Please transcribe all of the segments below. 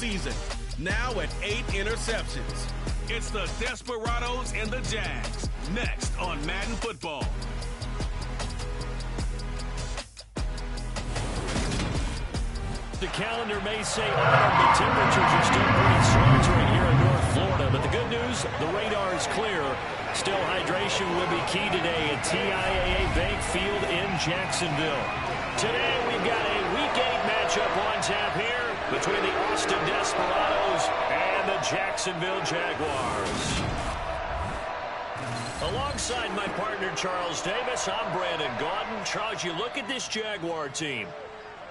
season, now at 8 interceptions. It's the Desperados and the Jags, next on Madden Football. The calendar may say autumn, but temperatures are still pretty sweltering here in North Florida. But the good news, the radar is clear. Still, hydration will be key today at TIAA Bank Field in Jacksonville. Today, we've got a Week 8 matchup on tap here between the Austin Desperados and the Jacksonville Jaguars. Alongside my partner, Charles Davis, I'm Brandon Gaudin. Charles, you look at this Jaguar team.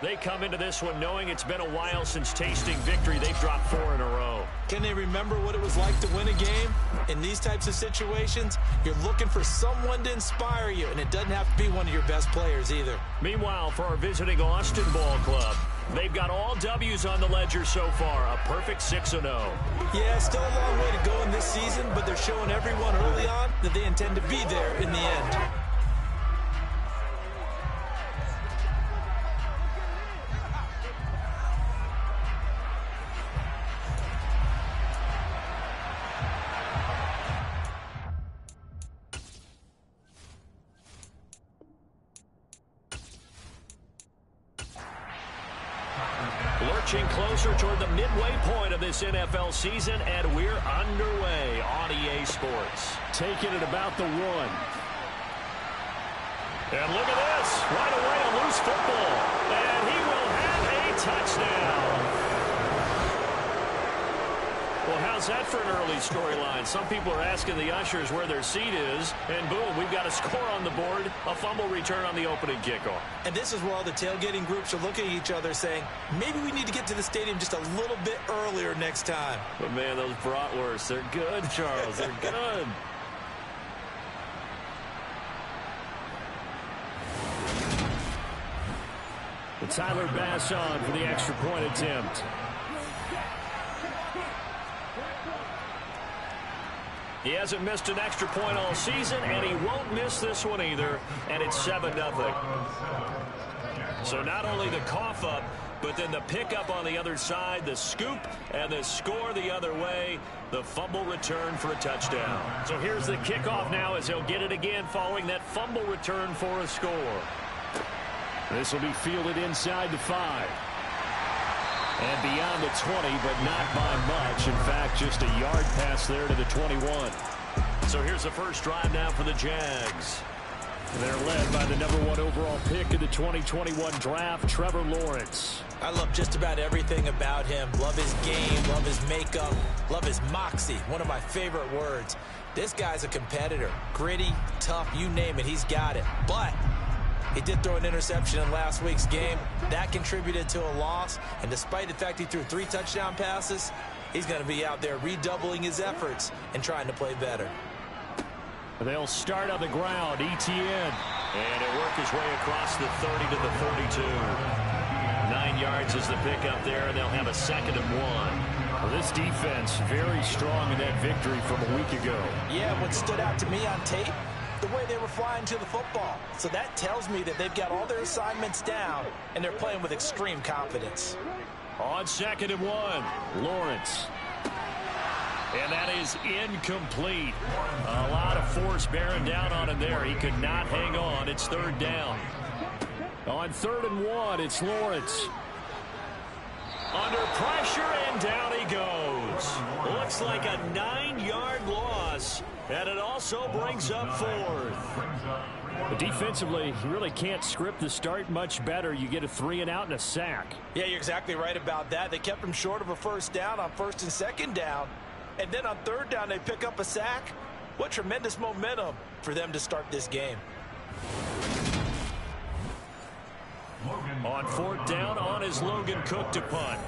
They come into this one knowing it's been a while since tasting victory. They've dropped 4 in a row. Can they remember what it was like to win a game? In these types of situations, you're looking for someone to inspire you, and it doesn't have to be one of your best players either. Meanwhile, for our visiting Austin Ball Club, they've got all W's on the ledger so far, a perfect 6-0. Yeah, still a long way to go in this season, but they're showing everyone early on that they intend to be there in the end. Lurching closer toward the midway point of this NFL season, and we're underway on EA Sports. Taking it about the 1. And look at this. Right away, a loose football. And he will have a touchdown. Well, how's that for an early storyline? Some people are asking the ushers where their seat is, and boom, we've got a score on the board, a fumble return on the opening kickoff. And this is where all the tailgating groups are looking at each other saying, maybe we need to get to the stadium just a little bit earlier next time. But, man, those bratwursts, they're good, Charles. They're good. With Tyler Bass on for the extra point attempt. He hasn't missed an extra point all season, and he won't miss this one either, and it's 7-0. So not only the cough up, but then the pickup on the other side, the scoop, and the score the other way, the fumble return for a touchdown. So here's the kickoff now as he'll get it again following that fumble return for a score. This will be fielded inside the 5. And beyond the 20, but not by much. In fact, just a yard pass there to the 21. So here's the first drive now for the Jags. They're led by the #1 overall pick in the 2021 draft, Trevor Lawrence. I love just about everything about him. Love his game, love his makeup, love his moxie. One of my favorite words. This guy's a competitor. Gritty, tough, you name it, he's got it. But he did throw an interception in last week's game. That contributed to a loss. And despite the fact he threw 3 touchdown passes, he's going to be out there redoubling his efforts and trying to play better. They'll start on the ground. ETN. And it worked his way across the 30 to the 42. 9 yards is the pickup there, and they'll have a 2nd and 1. Well, this defense very strong in that victory from a week ago. Yeah, what stood out to me on tape, the way they were flying to the football. So that tells me that they've got all their assignments down, and they're playing with extreme confidence. On 2nd and 1, Lawrence. And that is incomplete. A lot of force bearing down on him there. He could not hang on. It's 3rd down. On 3rd and 1, it's Lawrence. Under pressure, and down he goes. Looks like a 9-yard loss. And it also brings up 4th. But defensively, you really can't script the start much better. You get a 3 and out and a sack. Yeah, you're exactly right about that. They kept him short of a 1st down on 1st and 2nd down. And then on 3rd down, they pick up a sack. What tremendous momentum for them to start this game. On 4th down, on is Logan Cook to punt.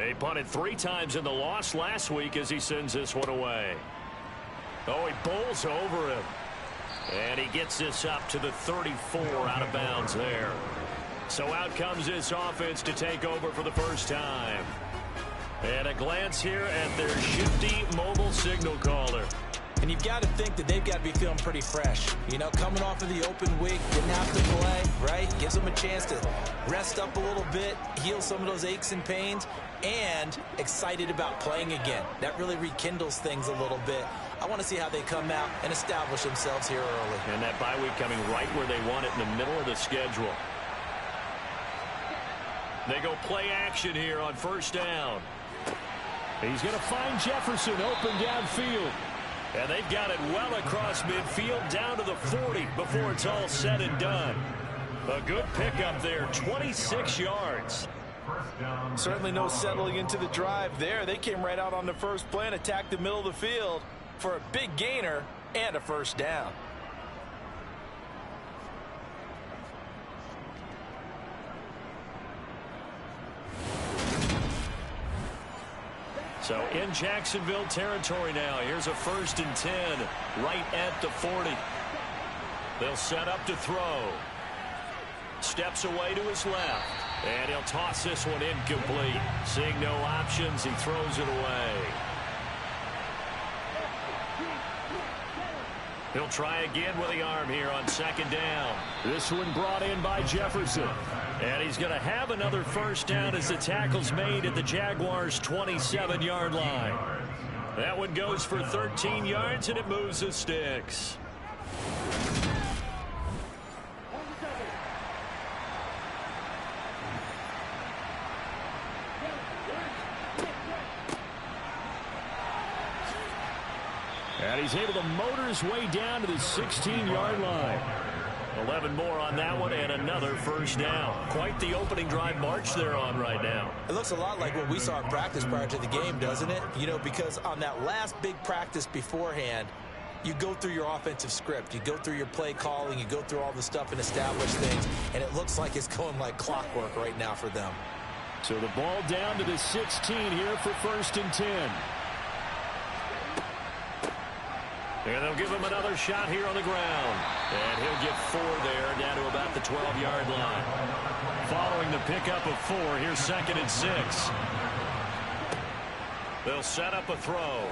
He punted 3 times in the loss last week as he sends this one away. Oh, he bowls over him. And he gets this up to the 34 out of bounds there. So out comes this offense to take over for the first time. And a glance here at their shifty mobile signal caller. And you've got to think that they've got to be feeling pretty fresh. You know, coming off of the open week, didn't have to play, right? Gives them a chance to rest up a little bit, heal some of those aches and pains, and excited about playing again. That really rekindles things a little bit. I want to see how they come out and establish themselves here early. And that bye week coming right where they want it, in the middle of the schedule. They go play action here on first down. He's going to find Jefferson open downfield. And they've got it well across midfield down to the 40 before it's all said and done. A good pickup there, 26 yards. Certainly no settling into the drive there. They came right out on the first play and attacked the middle of the field for a big gainer and a first down. So in Jacksonville territory now. Here's a 1st and 10 right at the 40. They'll set up to throw. Steps away to his left. And he'll toss this one incomplete. Seeing no options, he throws it away. He'll try again with the arm here on 2nd down. This one brought in by Jefferson. And he's going to have another first down as the tackle's made at the Jaguars' 27-yard line. That one goes for 13 yards, and it moves the sticks. And he's able to motor his way down to the 16-yard line. 11 more on that one and another first down. Quite the opening drive march they're on right now. It looks a lot like what we saw in practice prior to the game, doesn't it? You know, because on that last big practice beforehand, you go through your offensive script. You go through your play calling. You go through all the stuff and establish things. And it looks like it's going like clockwork right now for them. So the ball down to the 16 here for 1st and 10. And they'll give him another shot here on the ground. And he'll get 4 there, down to about the 12-yard line. Following the pickup of 4, here's 2nd and 6. They'll set up a throw.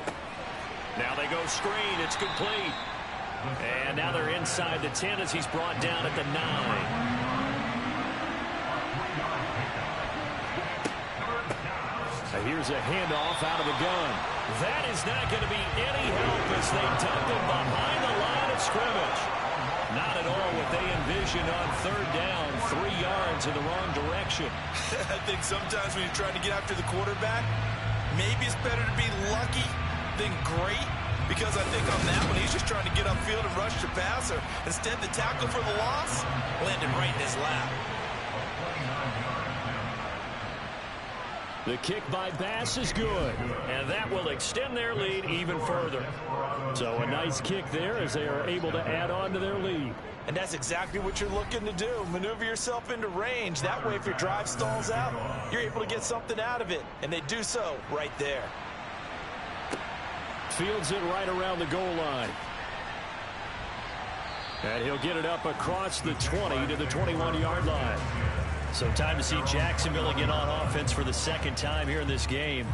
Now they go screen. It's complete. And now they're inside the 10 as he's brought down at the 9. Here's a handoff out of the gun. That is not going to be any help as they dump him behind the line of scrimmage. Not at all what they envisioned on 3rd down, 3 yards in the wrong direction. I think sometimes when you're trying to get after the quarterback, maybe it's better to be lucky than great, because I think on that one he's just trying to get upfield and rush the passer. Instead, the tackle for the loss landed right in his lap. The kick by Bass is good. And that will extend their lead even further. So a nice kick there as they are able to add on to their lead. And that's exactly what you're looking to do. Maneuver yourself into range. That way, if your drive stalls out, you're able to get something out of it. And they do so right there. Fields it right around the goal line. And he'll get it up across the 20 to the 21-yard line. So time to see Jacksonville again on offense for the 2nd time here in this game.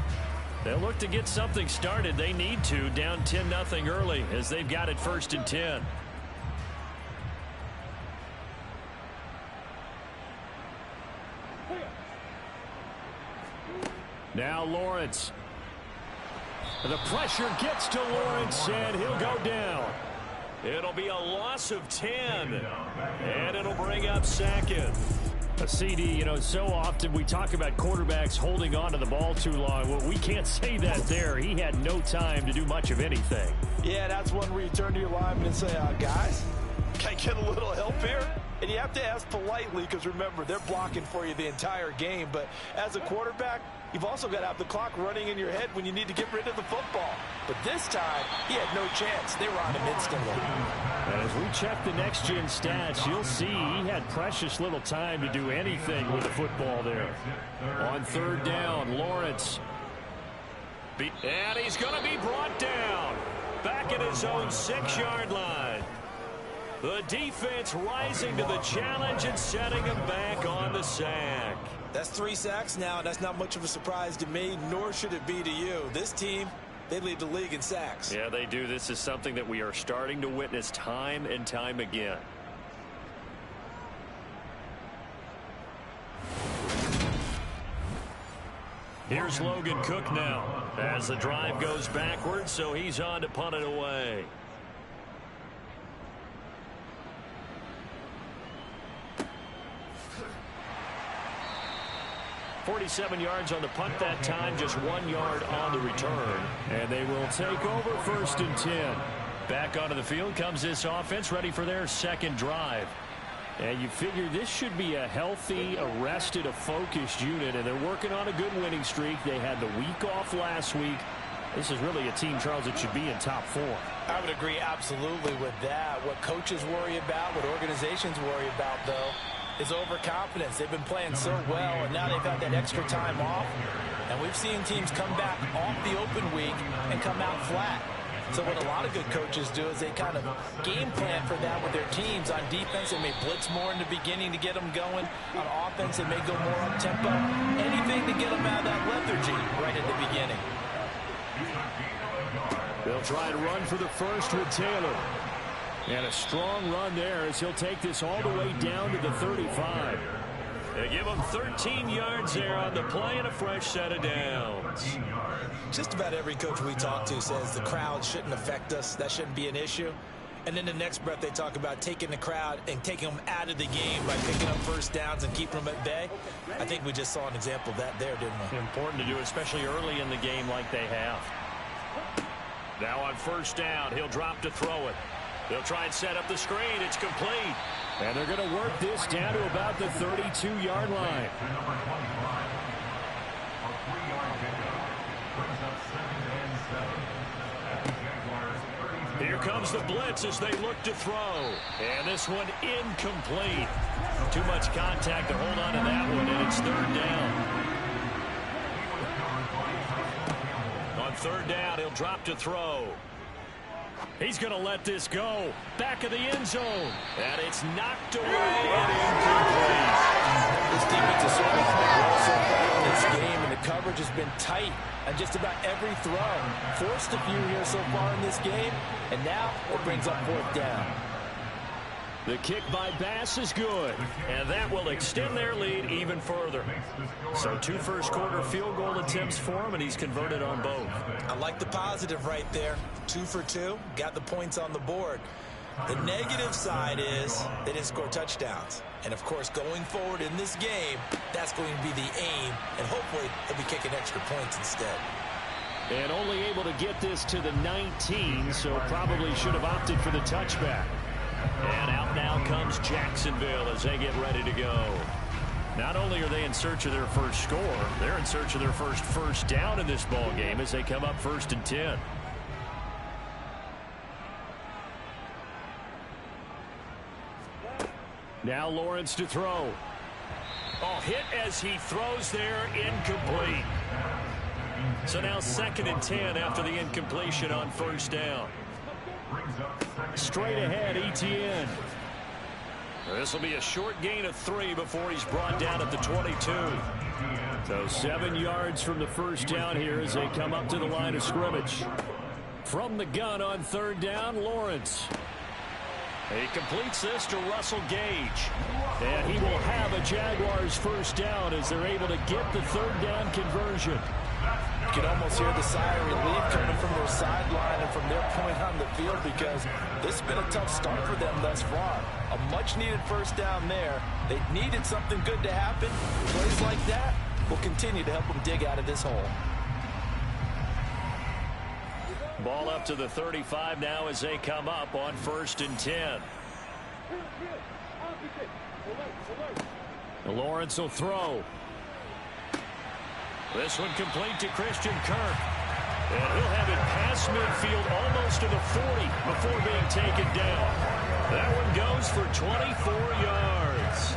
They'll look to get something started. They need to, down 10-0 early as they've got it 1st and 10. Now Lawrence. The pressure gets to Lawrence, and he'll go down. It'll be a loss of 10, and it'll bring up 2nd. A CD, you know, so often we talk about quarterbacks holding on to the ball too long. Well, we can't say that there. He had no time to do much of anything. Yeah, that's one where you turn to your lineman and say, guys, can I get a little help here? And you have to ask politely because, remember, they're blocking for you the entire game. But as a quarterback, you've also got to have the clock running in your head when you need to get rid of the football. But this time, he had no chance. They were on him instantly. And as we check the next-gen stats, you'll see he had precious little time to do anything with the football there. On 3rd down, Lawrence. And he's going to be brought down. Back at his own 6-yard line. The defense rising to the challenge and setting him back on the sack. That's 3 sacks now, and that's not much of a surprise to me, nor should it be to you. This team they lead the league in sacks. Yeah, they do. This is something that we are starting to witness time and time again. Here's Logan Cook now as the drive goes backwards, so he's on to punt it away. $47 yards on the punt that time, just 1 yard on the return. And they will take over 1st and 10. Back onto the field comes this offense, ready for their second drive. And you figure this should be a healthy, a focused unit, and they're working on a good winning streak. They had the week off last week. This is really a team, Charles, that should be in top 4. I would agree absolutely with that. What coaches worry about, what organizations worry about, though, is overconfidence. They've been playing so well, and now they've had that extra time off. And we've seen teams come back off the open week and come out flat. So what a lot of good coaches do is they kind of game plan for that with their teams. On defense, they may blitz more in the beginning to get them going. On offense, they may go more up-tempo. Anything to get them out of that lethargy right at the beginning. They'll try and run for the first with Taylor. And a strong run there as he'll take this all the way down to the 35. They give him 13 yards there on the play and a fresh set of downs. Just about every coach we talk to says the crowd shouldn't affect us. That shouldn't be an issue. And then the next breath they talk about taking the crowd and taking them out of the game by picking up first downs and keeping them at bay. I think we just saw an example of that there, didn't we? Important to do, especially early in the game like they have. Now on first down, he'll drop to throw it. They'll try and set up the screen. It's complete. And they're going to work this down to about the 32-yard line. Here comes the blitz as they look to throw. And this one incomplete. Too much contact to hold on to that one, and it's 3rd down. On 3rd down, he'll drop to throw. He's going to let this go. Back of the end zone. And it's knocked away and incomplete. This defense has certainly played well so far in this game, and the coverage has been tight on just about every throw. Forced a few here so far in this game, and now it brings up 4th down. The kick by Bass is good, and that will extend their lead even further. So 2 first-quarter field goal attempts for him, and he's converted on both. I like the positive right there. 2 for 2, got the points on the board. The negative side is they didn't score touchdowns. And, of course, going forward in this game, that's going to be the aim, and hopefully they'll be kicking extra points instead. And only able to get this to the 19, so probably should have opted for the touchback. And out now comes Jacksonville as they get ready to go. Not only are they in search of their first score, they're in search of their first down in this ball game as they come up 1st and 10. Now Lawrence to throw. Oh, hit as he throws there, incomplete. So now 2nd and 10 after the incompletion on 1st down. Straight ahead, Etienne. This will be a short gain of 3 before he's brought down at the 22. So 7 yards from the first down here as they come up to the line of scrimmage. From the gun on 3rd down, Lawrence. He completes this to Russell Gage. And he will have a Jaguars first down as they're able to get the 3rd down conversion. You can almost hear the sigh of relief coming from their sideline and from their point on the field, because this has been a tough start for them thus far. A much-needed first down there. They needed something good to happen. Plays like that will continue to help them dig out of this hole. Ball up to the 35 now as they come up on 1st and 10. Lawrence will throw. This one complete to Christian Kirk. And he'll have it past midfield almost to the 40 before being taken down. That one goes for 24 yards.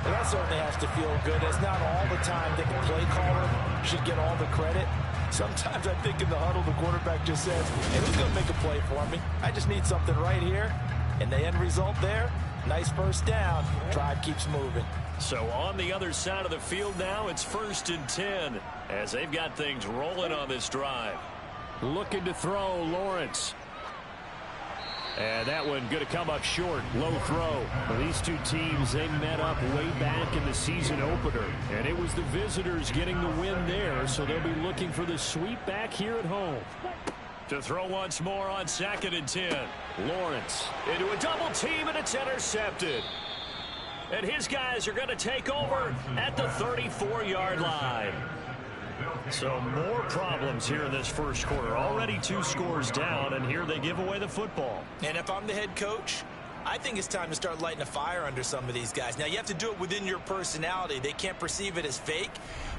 And that certainly has to feel good. It's not all the time that the play caller should get all the credit. Sometimes I think in the huddle the quarterback just says, hey, who's going to make a play for me? I just need something right here. And the end result there, nice first down. Drive keeps moving. So on the other side of the field now, it's 1st and 10 as they've got things rolling on this drive. Looking to throw, Lawrence. And that one going to come up short. Low throw. Well, these two teams, they met up way back in the season opener. And it was the visitors getting the win there, so they'll be looking for the sweep back here at home. To throw once more on 2nd and 10. Lawrence into a double team, and it's intercepted. And his guys are going to take over at the 34-yard line. So more problems here in this first quarter. Already 2 scores down, and here they give away the football. And if I'm the head coach, I think it's time to start lighting a fire under some of these guys. Now, you have to do it within your personality. They can't perceive it as fake.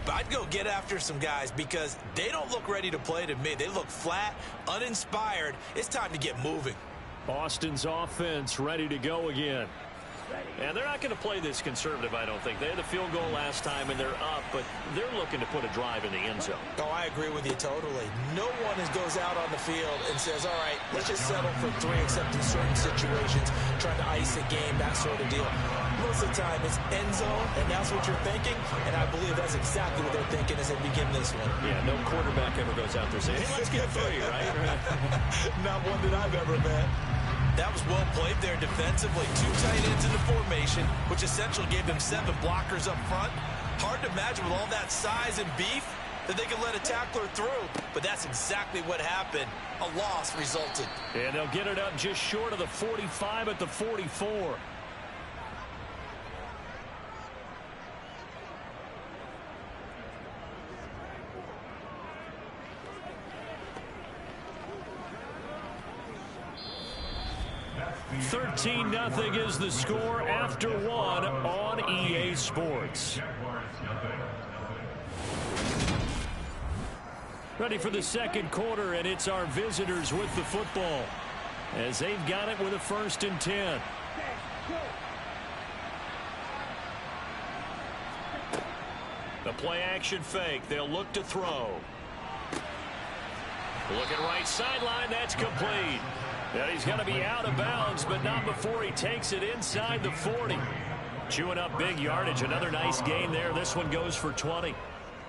But I'd go get after some guys because they don't look ready to play to me. They look flat, uninspired. It's time to get moving. Austin's offense ready to go again. And they're not going to play this conservative, I don't think. They had the field goal last time, and they're up, but they're looking to put a drive in the end zone. Oh, I agree with you totally. No one goes out on the field and says, all right, let's just settle for 3 except in certain situations, trying to ice a game, that sort of deal. Most of the time, it's end zone, and that's what you're thinking, and I believe that's exactly what they're thinking as they begin this one. Yeah, no quarterback ever goes out there saying, hey, let's get 3, right? Not one that I've ever met. That was well played there defensively. 2 tight ends in the formation, which essentially gave them 7 blockers up front. Hard to imagine with all that size and beef that they could let a tackler through. But that's exactly what happened. A loss resulted. And they'll get it up just short of the 45 at the 44. $13-0 is the score after 1 on EA Sports. Ready for the second quarter, and it's our visitors with the football as they've got it with a 1st and 10. The play action fake. They'll look to throw. Looking right sideline. That's complete. And he's going to be out of bounds, but not before he takes it inside the 40. Chewing up big yardage. Another nice gain there. This one goes for 20.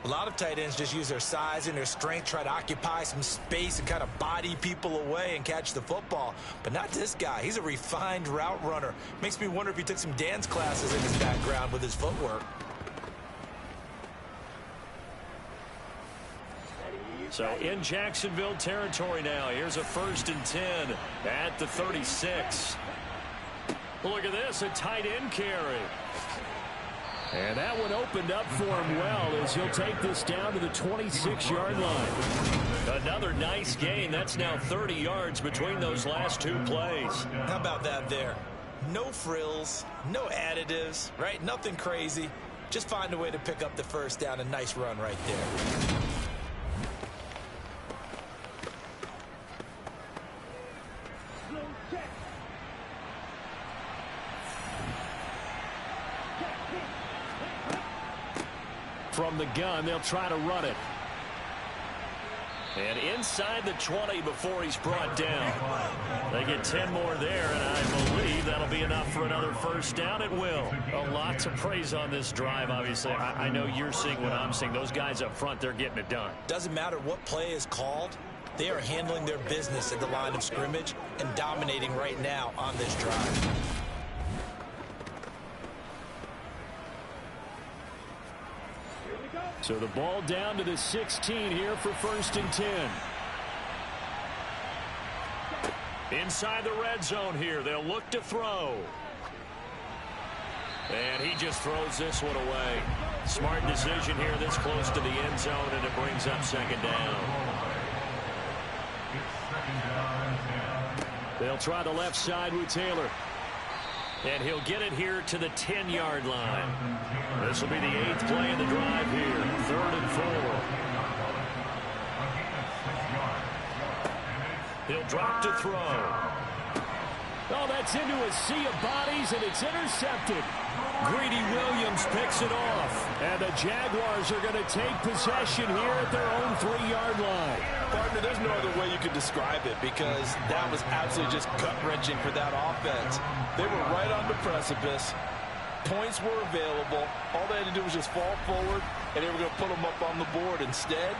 A lot of tight ends just use their size and their strength, try to occupy some space and kind of body people away and catch the football. But not this guy. He's a refined route runner. Makes me wonder if he took some dance classes in his background with his footwork. So in Jacksonville territory now. Here's a 1st and 10 at the 36. Look at this, a tight end carry. And that one opened up for him well as he'll take this down to the 26-yard line. Another nice gain. That's now 30 yards between those last 2 plays. How about that there? No frills, no additives, right? Nothing crazy. Just find a way to pick up the 1st down. A nice run right there. From the gun, they'll try to run it. And inside the 20 before he's brought down. They get 10 more there, and I believe that'll be enough for another 1st down. It will. A lot to praise on this drive, obviously. I know you're seeing what I'm seeing. Those guys up front, they're getting it done. Doesn't matter what play is called. They are handling their business at the line of scrimmage and dominating right now on this drive. So the ball down to the 16 here for 1st and 10. Inside the red zone here. They'll look to throw. And he just throws this one away. Smart decision here this close to the end zone, and it brings up 2nd down. They'll try the left side with Taylor. And he'll get it here to the 10-yard line. This will be the 8th play of the drive here. 3rd and 4. He'll drop to throw. Oh, that's into a sea of bodies, and it's intercepted. Greedy Williams picks it off. And the Jaguars are going to take possession here at their own 3-yard line. Partner, there's no other way you could describe it because that was absolutely just gut-wrenching for that offense. They were right on the precipice. Points were available. All they had to do was just fall forward, and they were going to put them up on the board. Instead,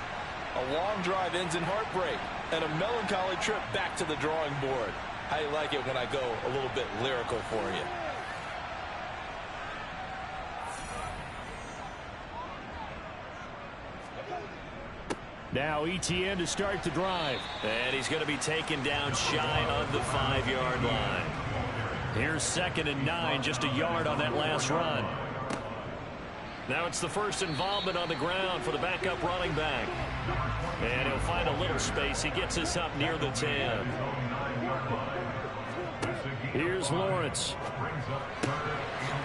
a long drive ends in heartbreak. And a melancholy trip back to the drawing board. How you like it when I go a little bit lyrical for you? Now ETN to start the drive. And he's going to be taken down shy of the 5-yard line. Here's 2nd and 9, just a yard on that last run. Now it's the first involvement on the ground for the backup running back. And he'll find a little space. He gets us up near the 10. Here's Lawrence.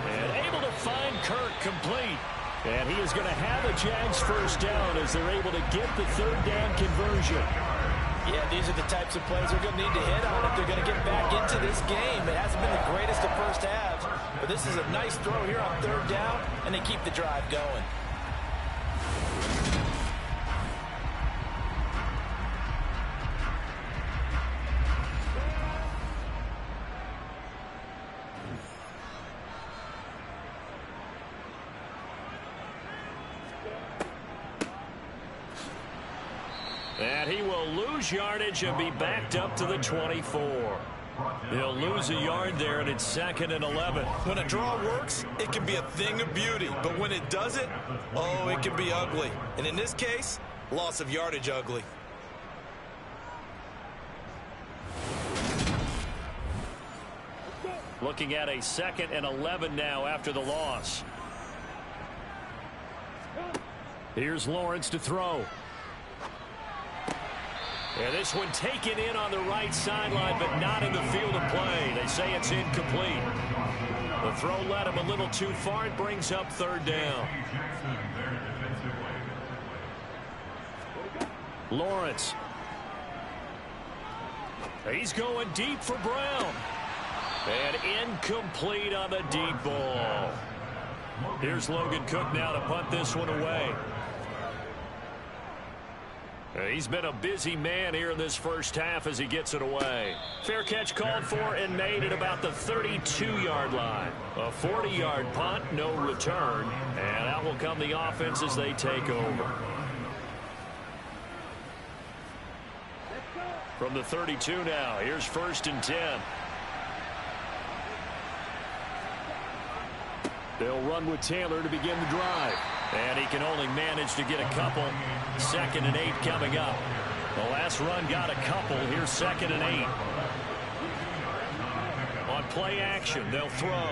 And able to find Kirk complete. And he is going to have a Jags first down as they're able to get the 3rd down conversion. Yeah, these are the types of plays they're going to need to hit on if they're going to get back into this game. It hasn't been the greatest of first halves, but this is a nice throw here on 3rd down, and they keep the drive going. And he will lose yardage and be backed up to the 24. He'll lose a yard there, and it's 2nd and 11. When a draw works, it can be a thing of beauty. But when it doesn't, oh, it can be ugly. And in this case, loss of yardage ugly. Looking at a 2nd and 11 now after the loss. Here's Lawrence to throw. And this one taken in on the right sideline, but not in the field of play. They say it's incomplete. The throw led him a little too far. It brings up 3rd down. Lawrence. He's going deep for Brown. And incomplete on the deep ball. Here's Logan Cook now to punt this one away. He's been a busy man here in this first half as he gets it away. Fair catch called for and made at about the 32-yard line. A 40-yard punt, no return. And out will come the offense as they take over. From the 32 now, here's 1st and 10. They'll run with Taylor to begin the drive. And he can only manage to get a couple. 2nd and 8 coming up. The last run got a couple. Here's 2nd and 8. On play action, they'll throw.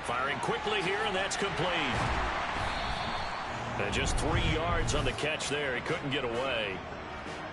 Firing quickly here, and that's complete. And just 3 yards on the catch there. He couldn't get away.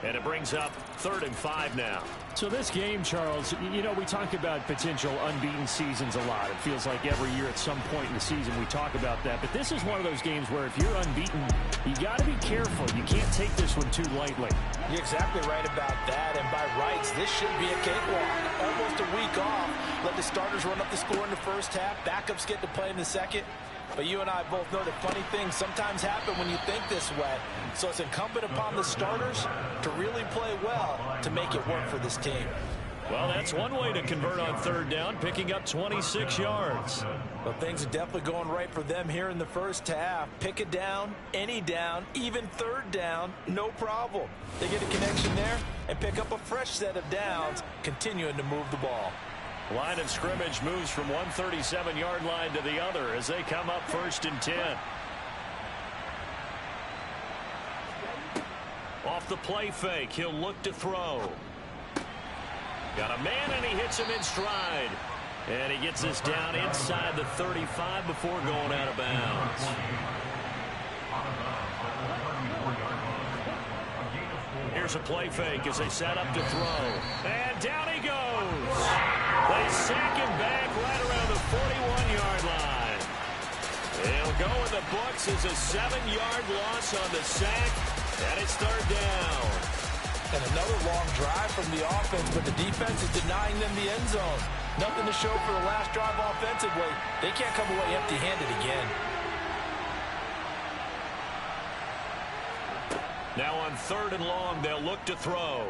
And it brings up 3rd and 5 now. So this game, Charles, you know, we talk about potential unbeaten seasons a lot. It feels like every year at some point in the season we talk about that. But this is one of those games where if you're unbeaten, you got to be careful. You can't take this one too lightly. You're exactly right about that. And by rights, this should be a cakewalk. Almost a week off. Let the starters run up the score in the first half. Backups get to play in the second. But you and I both know that funny things sometimes happen when you think this way. So it's incumbent upon the starters to really play well to make it work for this team. Well, that's one way to convert on 3rd down, picking up 26 yards. Well, things are definitely going right for them here in the first half. Pick a down, any down, even 3rd down, no problem. They get a connection there and pick up a fresh set of downs, continuing to move the ball. Line of scrimmage moves from one 37-yard line to the other as they come up 1st and 10. Off the play fake, he'll look to throw. Got a man, and he hits him in stride. And he gets this down inside the 35 before going out of bounds. Here's a play fake as they set up to throw. And down he goes. They sack him back right around the 41-yard line. He'll go in the books as a 7-yard loss on the sack, and it's 3rd down. And another long drive from the offense, but the defense is denying them the end zone. Nothing to show for the last drive offensively. They can't come away empty-handed again. Now on 3rd and long, they'll look to throw.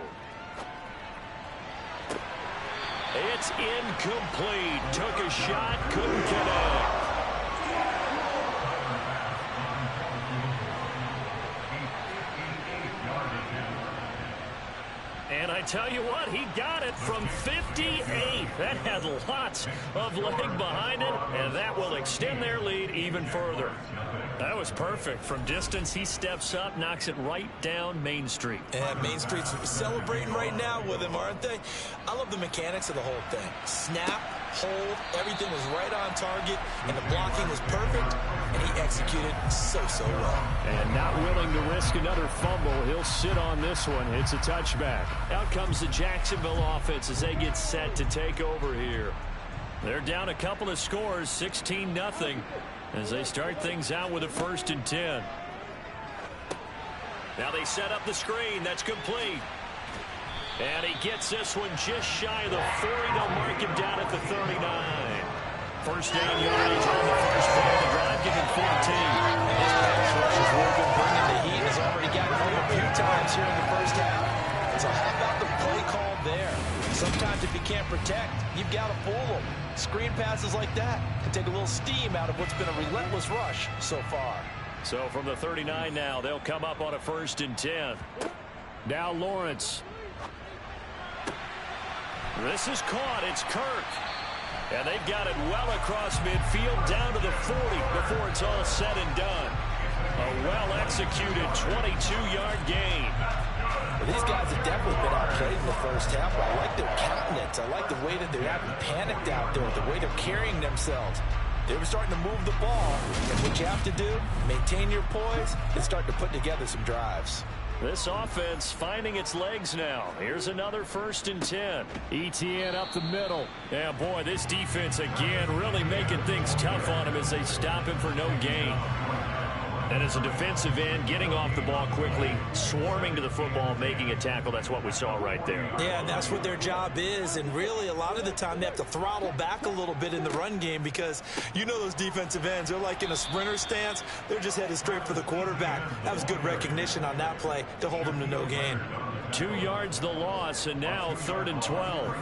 It's incomplete. Took a shot, couldn't connect. And I tell you what, he got it from 58. That had lots of leg behind it, and that will extend their lead even further. That was perfect. From distance, he steps up, knocks it right down Main Street. And Main Street's celebrating right now with him, aren't they? I love the mechanics of the whole thing. Snap, hold, everything was right on target, and the blocking was perfect, and he executed so well. And not willing to risk another fumble, he'll sit on this one. It's a touchback. Out comes the Jacksonville offense as they get set to take over here. They're down a couple of scores, 16-0, as they start things out with a 1st and 10. Now they set up the screen. That's complete. And he gets this one just shy of the 40. They'll mark him down at the 39. First down yardage on the first play of the drive, giving 14. This pass rush is working, bringing the heat. Has already gotten home a few times here in the first half. So how about the play call there? Sometimes if you can't protect, you've got to fool them. Screen passes like that can take a little steam out of what's been a relentless rush so far. So from the 39 now, they'll come up on a 1st and 10. Now Lawrence. This is caught. It's Kirk. And they've got it well across midfield down to the 40 before it's all said and done. A well-executed 22-yard gain. Well, these guys have definitely been outplayed in the first half. I like their countenance. I like the way that they're having panicked out there, the way they're carrying themselves. They were starting to move the ball, and what you have to do, maintain your poise and start to put together some drives. This offense finding its legs now. Here's another 1st and 10. ETN up the middle. Yeah, boy, this defense again really making things tough on him as they stop him for no gain. And as a defensive end, getting off the ball quickly, swarming to the football, making a tackle. That's what we saw right there. Yeah, and that's what their job is. And really, a lot of the time, they have to throttle back a little bit in the run game because you know those defensive ends, they're like in a sprinter stance. They're just headed straight for the quarterback. That was good recognition on that play to hold them to no gain. 2 yards the loss, and now 3rd and 12.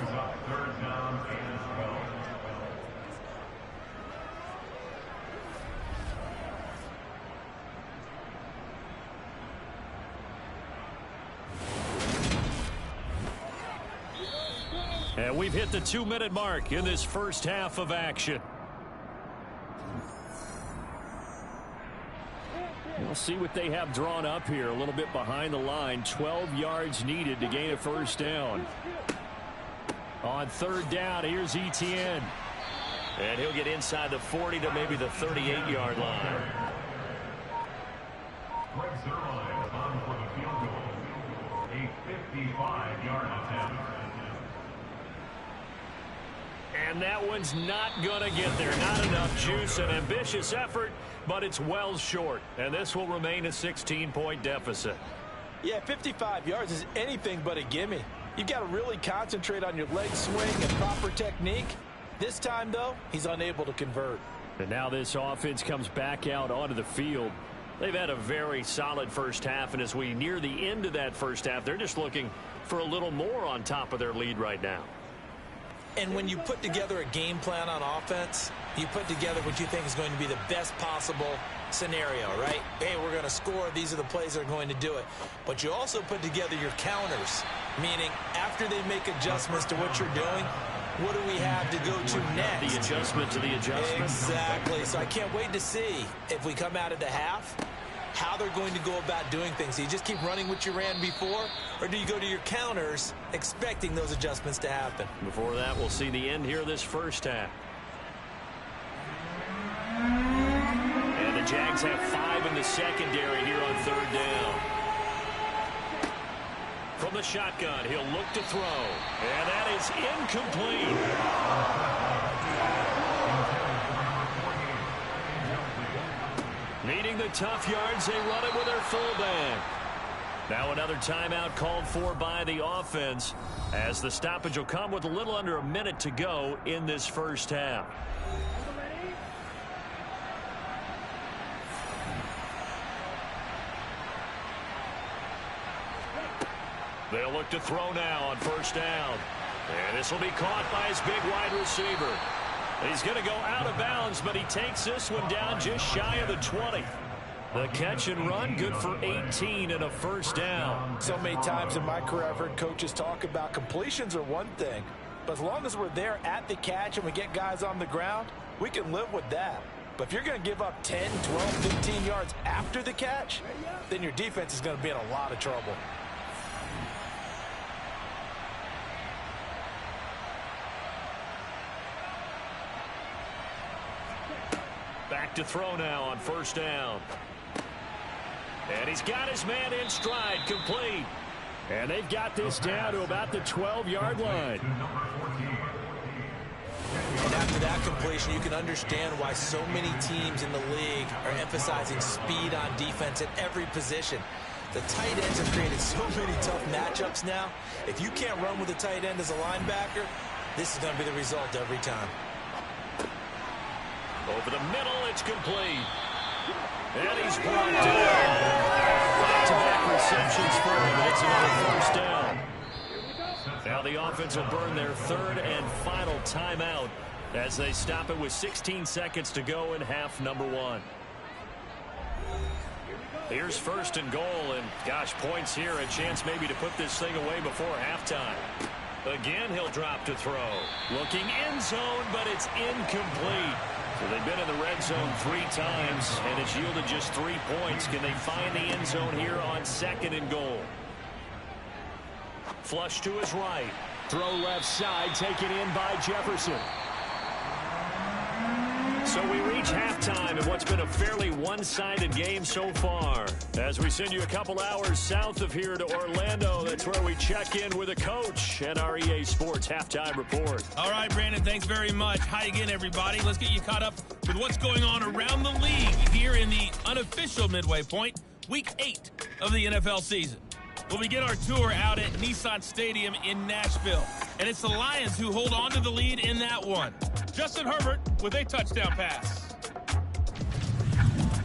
And we've hit the 2-minute mark in this first half of action. We'll see what they have drawn up here. A little bit behind the line. 12 yards needed to gain a 1st down. On 3rd down, here's ETN. And he'll get inside the 40 to maybe the 38-yard line. On for the field goal. A 55-yard attempt. And that one's not going to get there. Not enough juice. An ambitious effort, but it's well short. And this will remain a 16-point deficit. Yeah, 55 yards is anything but a gimme. You've got to really concentrate on your leg swing and proper technique. This time, though, he's unable to convert. And now this offense comes back out onto the field. They've had a very solid first half, and as we near the end of that first half, they're just looking for a little more on top of their lead right now. And when you put together a game plan on offense, you put together what you think is going to be the best possible scenario, right? Hey, we're going to score. These are the plays that are going to do it. But you also put together your counters, meaning after they make adjustments to what you're doing, what do we have to go to next? The adjustment to the adjustment. Exactly. So I can't wait to see if we come out of the half, how they're going to go about doing things. Do you just keep running what you ran before, or do you go to your counters expecting those adjustments to happen? Before that, we'll see the end here of this first half. And the Jags have 5 in the secondary here on 3rd down. From the shotgun, he'll look to throw. And that is incomplete. Needing the tough yards, they run it with their fullback. Now another timeout called for by the offense, as the stoppage will come with a little under a minute to go in this first half. They'll look to throw now on 1st down. And this will be caught by his big wide receiver. He's going to go out of bounds, but he takes this one down just shy of the 20. The catch and run, good for 18 and a first down. So many times in my career I've heard coaches talk about completions are one thing, but as long as we're there at the catch and we get guys on the ground, we can live with that. But if you're going to give up 10, 12, 15 yards after the catch, then your defense is going to be in a lot of trouble. Back to throw now on first down. And he's got his man in stride, complete. And they've got this down to about the 12-yard line. And after that completion, you can understand why so many teams in the league are emphasizing speed on defense at every position. The tight ends have created so many tough matchups now. If you can't run with a tight end as a linebacker, this is going to be the result every time. Over the middle, it's complete. And he's brought down. Back-to-back receptions for him, and it's another first down. Now the offense will burn their third and final timeout as they stop it with 16 seconds to go in half number one. Here's first and goal, and gosh, points here, a chance maybe to put this thing away before halftime. Again, he'll drop to throw. Looking end zone, but it's incomplete. So they've been in the red zone 3 times, and it's yielded just 3 points. Can they find the end zone here on second and goal? Flush to his right. Throw left side, taken in by Jefferson. So we reach halftime in what's been a fairly one-sided game so far. As we send you a couple hours south of here to Orlando, that's where we check in with a coach at our EA Sports Halftime Report. All right, Brandon, thanks very much. Hi again, everybody. Let's get you caught up with what's going on around the league here in the unofficial midway point, Week 8 of the NFL season. We'll begin our tour out at Nissan Stadium in Nashville. And it's the Lions who hold on to the lead in that one. Justin Herbert with a touchdown pass.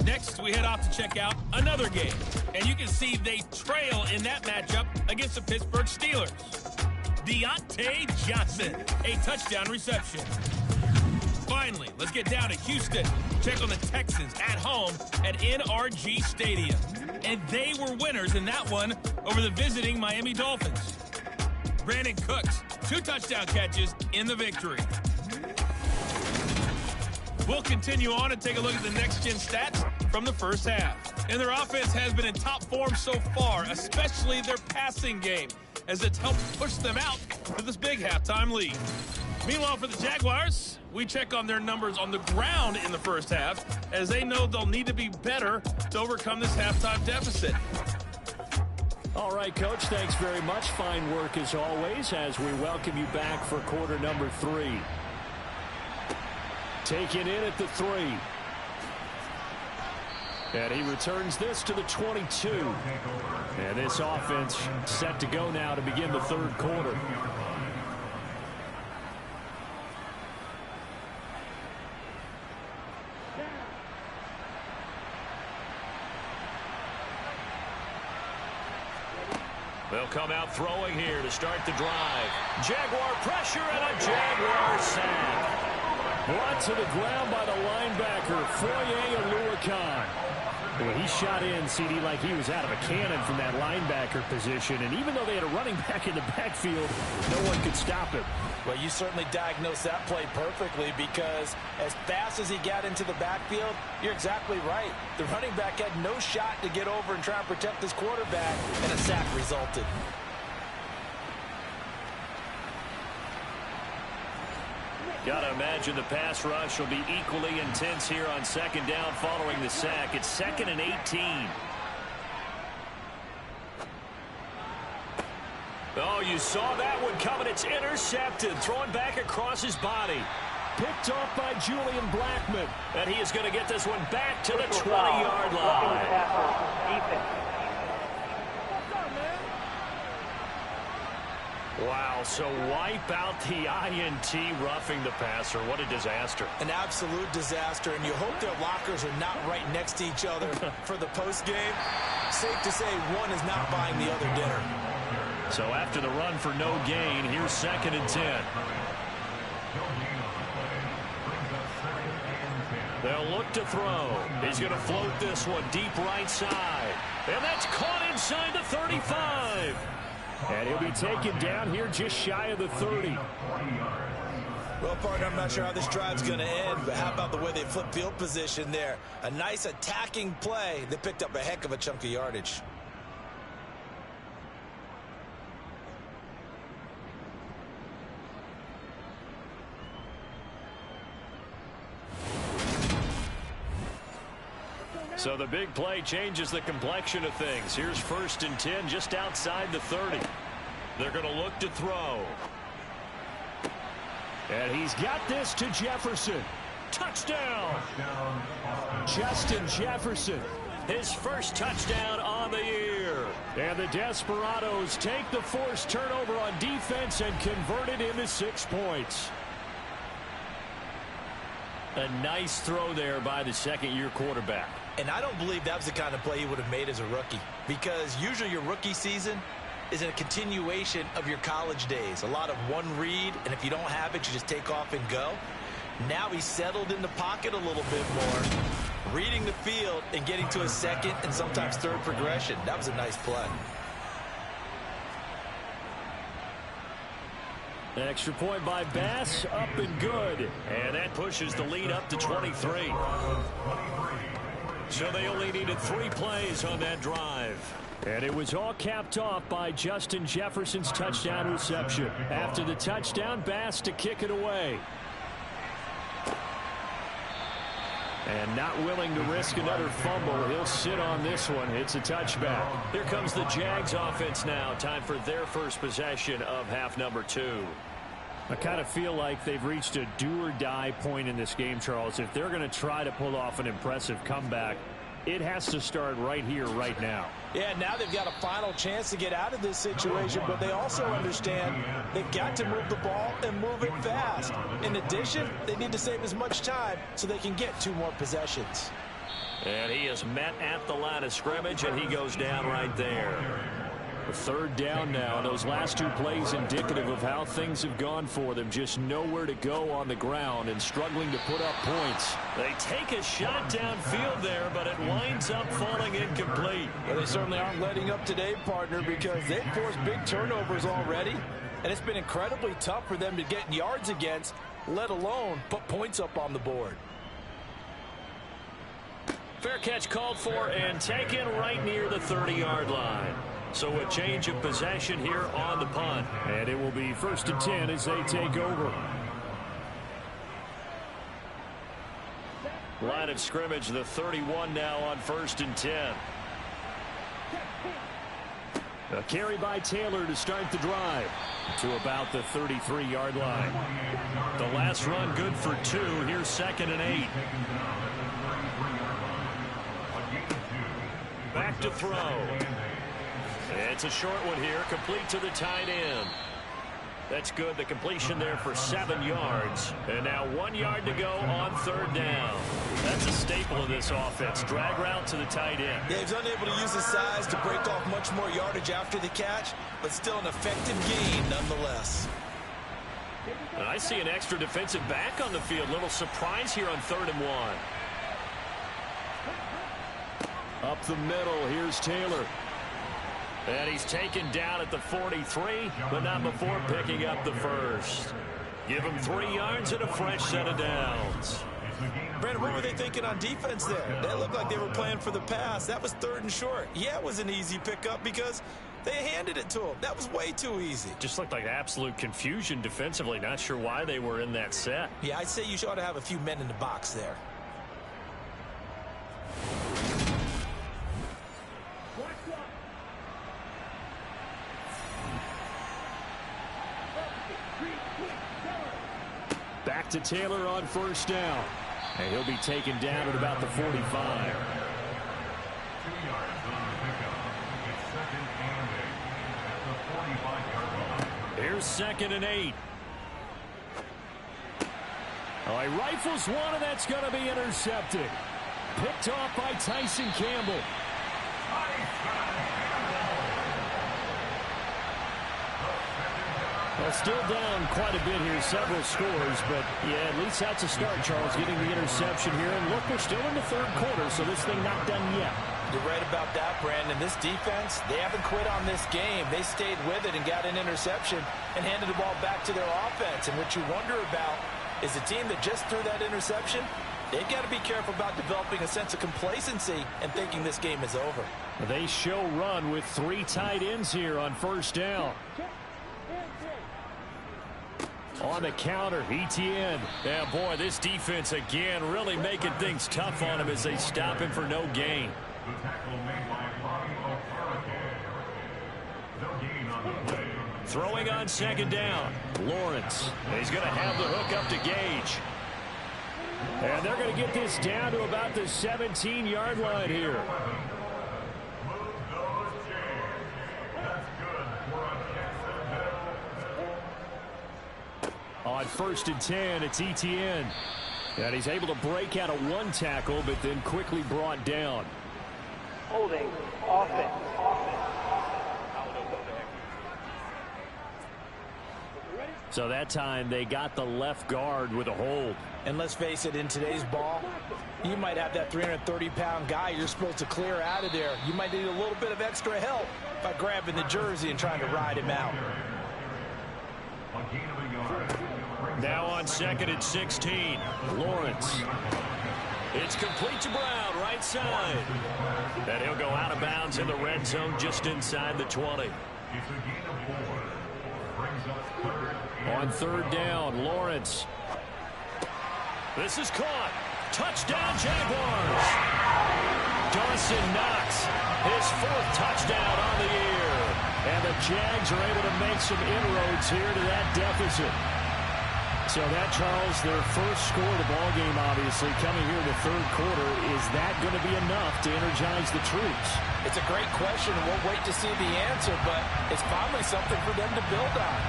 Next, we head off to check out another game. And you can see they trail in that matchup against the Pittsburgh Steelers. Deontay Johnson, a touchdown reception. Finally, let's get down to Houston. Check on the Texans at home at NRG Stadium. And they were winners in that one over the visiting Miami Dolphins. Brandon Cooks, 2 touchdown catches in the victory. We'll continue on and take a look at the next-gen stats from the first half. And their offense has been in top form so far, especially their passing game, as it's helped push them out to this big halftime lead. Meanwhile, for the Jaguars, we check on their numbers on the ground in the first half, as they know they'll need to be better to overcome this halftime deficit. All right, Coach, thanks very much. Fine work as always as we welcome you back for quarter number 3. Taken in at the 3. And he returns this to the 22. And this offense set to go now to begin the third quarter. They'll come out throwing here to start the drive. Jaguar pressure and a Jaguar sack. Brought to the ground by the linebacker, Foye Oluokun. Well, he shot in, CD, like he was out of a cannon from that linebacker position. And even though they had a running back in the backfield, no one could stop him. Well, you certainly diagnosed that play perfectly, because as fast as he got into the backfield, you're exactly right. The running back had no shot to get over and try and protect his quarterback, and a sack resulted. Gotta imagine the pass rush will be equally intense here on second down following the sack. It's 2nd and 18. Oh, you saw that one coming. It's intercepted. Thrown back across his body. Picked off by Julian Blackmon. And he is going to get this one back to the 20-yard line. Wow, so wipe out the INT, roughing the passer. What a disaster. An absolute disaster, and you hope their lockers are not right next to each other for the postgame. Safe to say one is not buying the other dinner. So after the run for no gain, here's 2nd and 10. They'll look to throw. He's going to float this one deep right side. And that's caught inside the 35. And he'll be taken down here just shy of the 30. Well, partner, I'm not sure how this drive's going to end, but how about the way they flip field position there? A nice attacking play. They picked up a heck of a chunk of yardage. So the big play changes the complexion of things. Here's 1st and 10 just outside the 30. They're going to look to throw. And he's got this to Jefferson. Touchdown! Justin Jefferson. His first touchdown on the year. And the Desperados take the forced turnover on defense and convert it into 6 points. A nice throw there by the second-year quarterback. And I don't believe that was the kind of play he would have made as a rookie, because usually your rookie season is a continuation of your college days. A lot of one read, and if you don't have it, you just take off and go. Now he's settled in the pocket a little bit more, reading the field and getting to a second and sometimes third progression. That was a nice play. Extra point by Bass, up and good. And that pushes the lead up to 23. So they only needed 3 plays on that drive. And it was all capped off by Justin Jefferson's touchdown reception. After the touchdown, Bass to kick it away. And not willing to risk another fumble, he'll sit on this one. It's a touchback. Here comes the Jags offense now. Time for their first possession of half number 2. I kind of feel like they've reached a do-or-die point in this game, Charles. If they're going to try to pull off an impressive comeback, it has to start right here, right now. Yeah, now they've got a final chance to get out of this situation, but they also understand they've got to move the ball and move it fast. In addition, they need to save as much time so they can get 2 more possessions. And he is met at the line of scrimmage, and he goes down right there. A 3rd down now. Those last 2 plays indicative of how things have gone for them. Just nowhere to go on the ground and struggling to put up points. They take a shot downfield there, but it winds up falling incomplete. Well, they certainly aren't letting up today, partner, because they've forced big turnovers already, and it's been incredibly tough for them to get yards against, let alone put points up on the board. Fair catch called for and taken right near the 30-yard line. So a change of possession here on the punt. And it will be 1st and 10 as they take over. Line of scrimmage, the 31 now on 1st and 10. A carry by Taylor to start the drive to about the 33-yard line. The last run good for 2. Here's 2nd and 8. Back to throw. It's a short one here, complete to the tight end. That's good. The completion there for 7 yards. And now 1 yard to go on 3rd down. That's a staple of this offense. Drag route to the tight end. Yeah, he's unable to use his size to break off much more yardage after the catch, but still an effective gain nonetheless. And I see an extra defensive back on the field. Little surprise here on 3rd and 1. Up the middle, here's Taylor. And he's taken down at the 43, but not before picking up the first. Give him 3 yards and a fresh set of downs. Brandon, what were they thinking on defense there? They looked like they were playing for the pass. That was 3rd and short. Yeah, it was an easy pickup because they handed it to him. That was way too easy. Just looked like absolute confusion defensively. Not sure why they were in that set. Yeah, I'd say you ought to have a few men in the box there. Back to Taylor on 1st down. And he'll be taken down at about the 45. 2 yards on the pickup. It's 2nd and 8 at the 45-yard line. Here's 2nd and 8. Oh, he rifles one, and that's going to be intercepted. Picked off by Tyson Campbell. Well, still down quite a bit here, several scores, but yeah, at least that's a start, Charles, getting the interception here. And look, we're still in the third quarter, so this thing not done yet. You're right about that, Brandon. This defense, they haven't quit on this game. They stayed with it and got an interception and handed the ball back to their offense. And what you wonder about is the team that just threw that interception, they've got to be careful about developing a sense of complacency and thinking this game is over. They show run with 3 tight ends here on first down. On the counter, Etienne. Yeah, boy, this defense again really making things tough on him as they stop him for no gain. The tackle made by no gain on the play. Throwing on second down. Lawrence. He's going to have the hook up to Gage. And they're going to get this down to about the 17-yard line here. On first and 10, it's Etienne. And he's able to break out of 1 tackle, but then quickly brought down. Holding, offense. So that time they got the left guard with a hold. And let's face it, in today's ball, you might have that 330-pound guy you're supposed to clear out of there. You might need a little bit of extra help by grabbing the jersey and trying to ride him out. Now on second and 16. Lawrence. It's complete to Brown, right side. And he'll go out of bounds in the red zone just inside the 20. On third down, Lawrence. This is caught. Touchdown, Jaguars. Dawson Knox, his 4th touchdown on the year. And the Jags are able to make some inroads here to that deficit. So that, Charles, their first score of the ballgame, obviously, coming here in the third quarter. Is that going to be enough to energize the troops? It's a great question, and we'll wait to see the answer, but it's finally something for them to build on.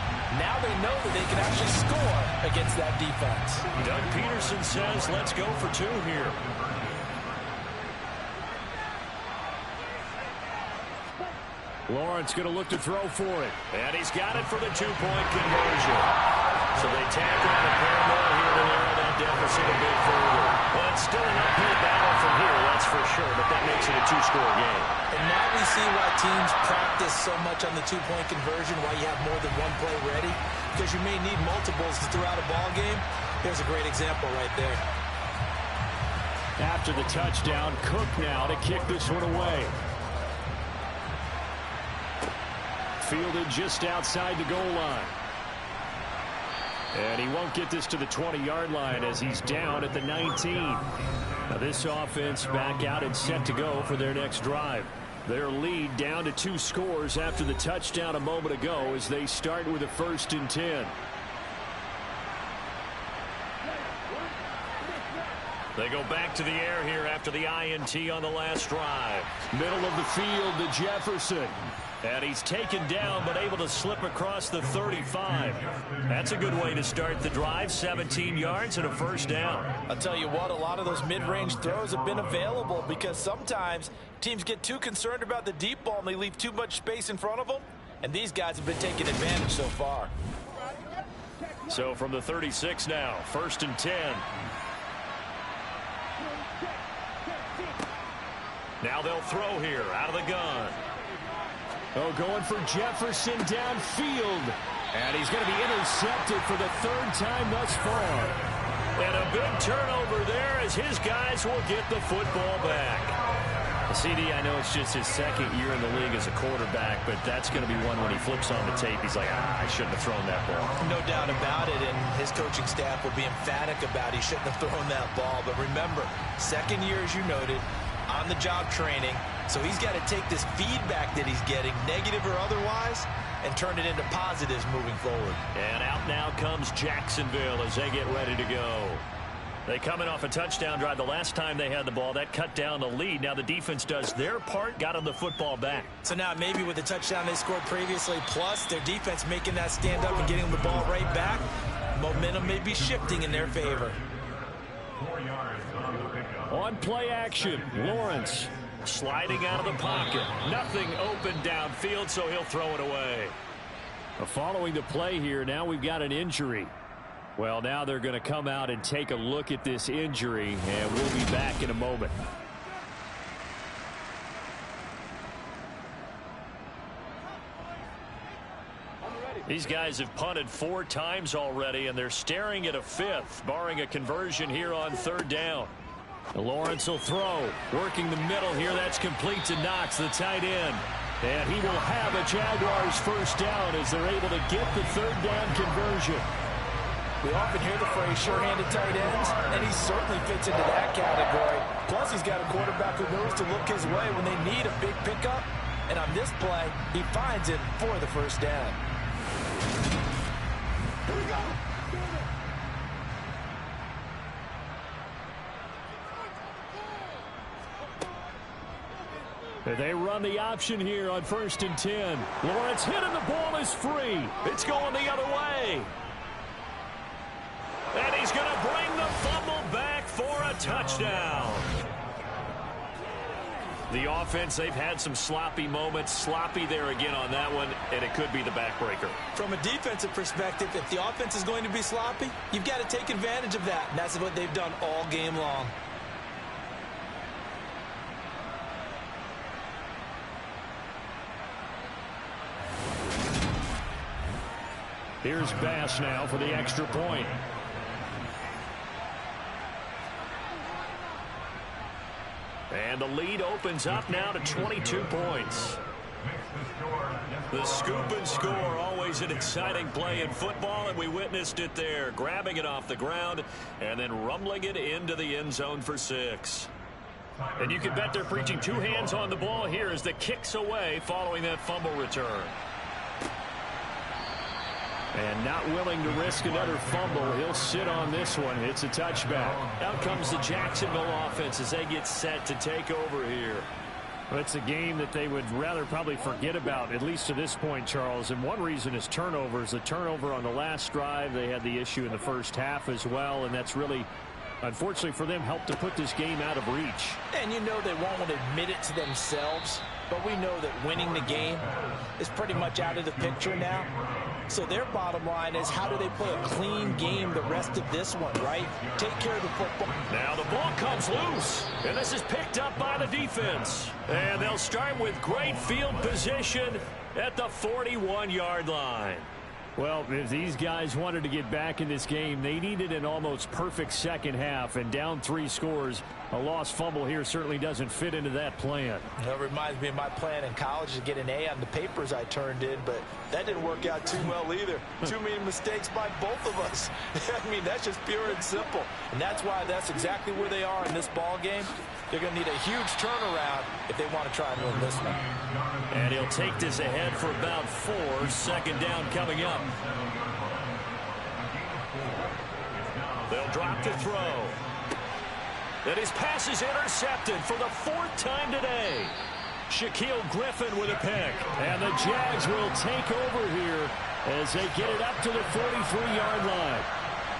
Now they know that they can actually score against that defense. Doug Peterson says, let's go for 2 here. Lawrence going to look to throw for it. And he's got it for the 2-point conversion. So they tack on a pair more here to narrow that deficit a bit further. Well, it's still an uphill battle from here, that's for sure, but that makes it a 2-score game. And now we see why teams practice so much on the 2-point conversion, why you have more than 1 play ready, because you may need multiples throughout a ball game. There's a great example right there. After the touchdown, Cook now to kick this one away. Fielded just outside the goal line. And he won't get this to the 20-yard line as he's down at the 19. Now this offense back out and set to go for their next drive. Their lead down to 2 scores after the touchdown a moment ago as they start with a 1st and 10. They go back to the air here after the INT on the last drive. Middle of the field to Jefferson. And he's taken down but able to slip across the 35. That's a good way to start the drive. 17 yards and a 1st down. I'll tell you what, a lot of those mid-range throws have been available because sometimes teams get too concerned about the deep ball and they leave too much space in front of them. And these guys have been taking advantage so far. So from the 36 now, 1st and 10. Now they'll throw here out of the gun. Oh, going for Jefferson downfield. And he's going to be intercepted for the 3rd time thus far. And a big turnover there as his guys will get the football back. CD, I know it's just his 2nd year in the league as a quarterback, but that's going to be one when he flips on the tape. He's like, I shouldn't have thrown that ball. No doubt about it, and his coaching staff will be emphatic about he shouldn't have thrown that ball. But remember, 2nd year, as you noted, on-the-job training. So he's got to take this feedback that he's getting, negative or otherwise, and turn it into positives moving forward. And out now comes Jacksonville as they get ready to go. They coming off a touchdown drive. The last time they had the ball, that cut down the lead. Now the defense does their part, got them the football back. So now maybe with the touchdown they scored previously, plus their defense making that stand up and getting the ball right back, momentum may be shifting in their favor. 4 yards on the pickup. On play action, Lawrence. Sliding out of the pocket. Nothing open downfield, so he'll throw it away. Following the play here, now we've got an injury. Well, now they're going to come out and take a look at this injury, and we'll be back in a moment. These guys have punted 4 times already, and they're staring at a 5th, barring a conversion here on 3rd down. Lawrence will throw. Working the middle here. That's complete to Knox, the tight end. And he will have a Jaguars first down as they're able to get the 3rd down conversion. We often hear the phrase sure-handed tight ends, and he certainly fits into that category. Plus, he's got a quarterback who knows to look his way when they need a big pickup. And on this play, he finds it for the first down. Here we go. They run the option here on 1st and 10. Lawrence hit and the ball is free. It's going the other way. And he's going to bring the fumble back for a touchdown. The offense, they've had some sloppy moments. Sloppy there again on that one, and it could be the backbreaker. From a defensive perspective, if the offense is going to be sloppy, you've got to take advantage of that. And that's what they've done all game long. Here's Bass now for the extra point. And the lead opens up now to 22 points. The scoop and score, always an exciting play in football, and we witnessed it there, grabbing it off the ground and then rumbling it into the end zone for 6. And you can bet they're preaching 2 hands on the ball here as the kick's away following that fumble return. And not willing to risk another fumble. He'll sit on this one. It's a touchback. Out comes the Jacksonville offense as they get set to take over here. Well, it's a game that they would rather probably forget about, at least to this point, Charles. And one reason is turnovers. The turnover on the last drive, they had the issue in the first half as well. And that's really, unfortunately for them, helped to put this game out of reach. And you know they won't want to admit it to themselves. But we know that winning the game is pretty much out of the picture now. So their bottom line is, how do they play a clean game the rest of this one, right? Take care of the football. Now the ball comes loose, and this is picked up by the defense. And they'll start with great field position at the 41-yard line. Well, if these guys wanted to get back in this game, they needed an almost perfect second half, and down 3 scores. A lost fumble here certainly doesn't fit into that plan. That reminds me of my plan in college to get an A on the papers I turned in, but that didn't work out too well either. Too many mistakes by both of us. I mean, that's just pure and simple. And that's why that's exactly where they are in this ball game. They're going to need a huge turnaround if they want to try and win this one. And he'll take this ahead for about 4. 2nd down coming up. They'll drop to throw. And his pass is intercepted for the 4th time today. Shaquille Griffin with a pick. And the Jags will take over here as they get it up to the 43-yard line.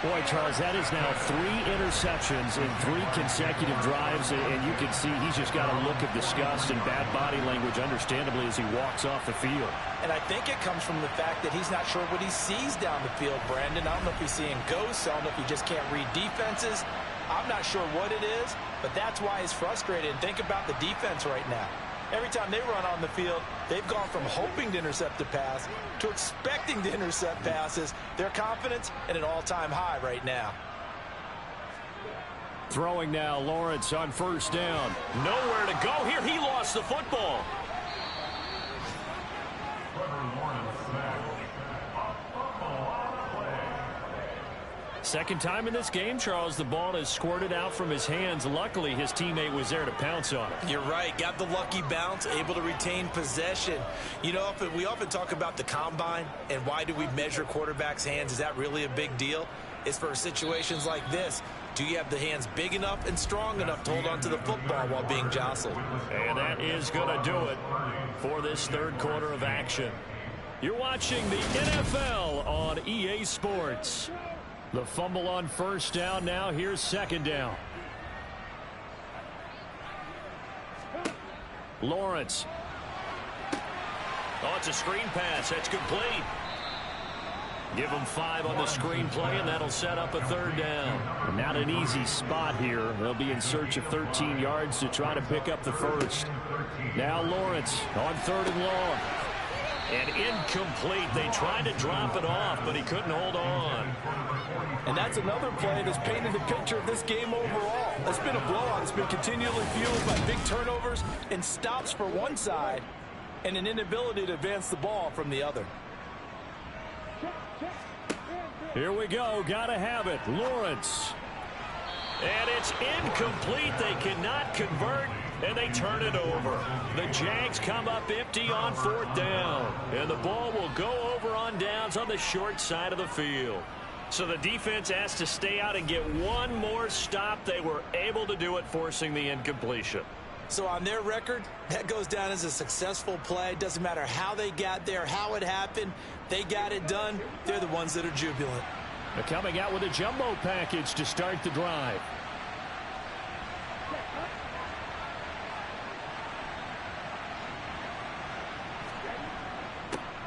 Boy, Charles, that is now 3 interceptions in 3 consecutive drives, and you can see he's just got a look of disgust and bad body language, understandably, as he walks off the field. And I think it comes from the fact that he's not sure what he sees down the field, Brandon. I don't know if he's seeing ghosts. I don't know if he just can't read defenses. I'm not sure what it is, but that's why he's frustrated. And think about the defense right now. Every time they run on the field, they've gone from hoping to intercept a pass to expecting to intercept passes. Their confidence at an all-time high right now. Throwing now, Lawrence on 1st down. Nowhere to go here. He lost the football. Second time in this game, Charles, the ball is squirted out from his hands. Luckily, his teammate was there to pounce on it. You're right. Got the lucky bounce, able to retain possession. You know, we often talk about the combine and why do we measure quarterbacks' hands. Is that really a big deal? It's for situations like this. Do you have the hands big enough and strong enough to hold on to the football while being jostled? And that is going to do it for this 3rd quarter of action. You're watching the NFL on EA Sports. The fumble on 1st down now. Here's 2nd down. Lawrence. Oh, it's a screen pass. That's complete. Give them 5 on the screenplay, and that'll set up a 3rd down. Not an easy spot here. They'll be in search of 13 yards to try to pick up the first. Now Lawrence on 3rd and long. And incomplete. They tried to drop it off, but he couldn't hold on. And that's another play that's painted the picture of this game overall. It's been a blowout. It's been continually fueled by big turnovers and stops for one side and an inability to advance the ball from the other. Here we go. Gotta have it. Lawrence. And it's incomplete. They cannot convert, and they turn it over. The Jags come up empty on 4th down. And the ball will go over on downs on the short side of the field. So the defense has to stay out and get one more stop. They were able to do it, forcing the incompletion. So on their record, that goes down as a successful play. Doesn't matter how they got there, how it happened. They got it done. They're the ones that are jubilant. They're coming out with a jumbo package to start the drive.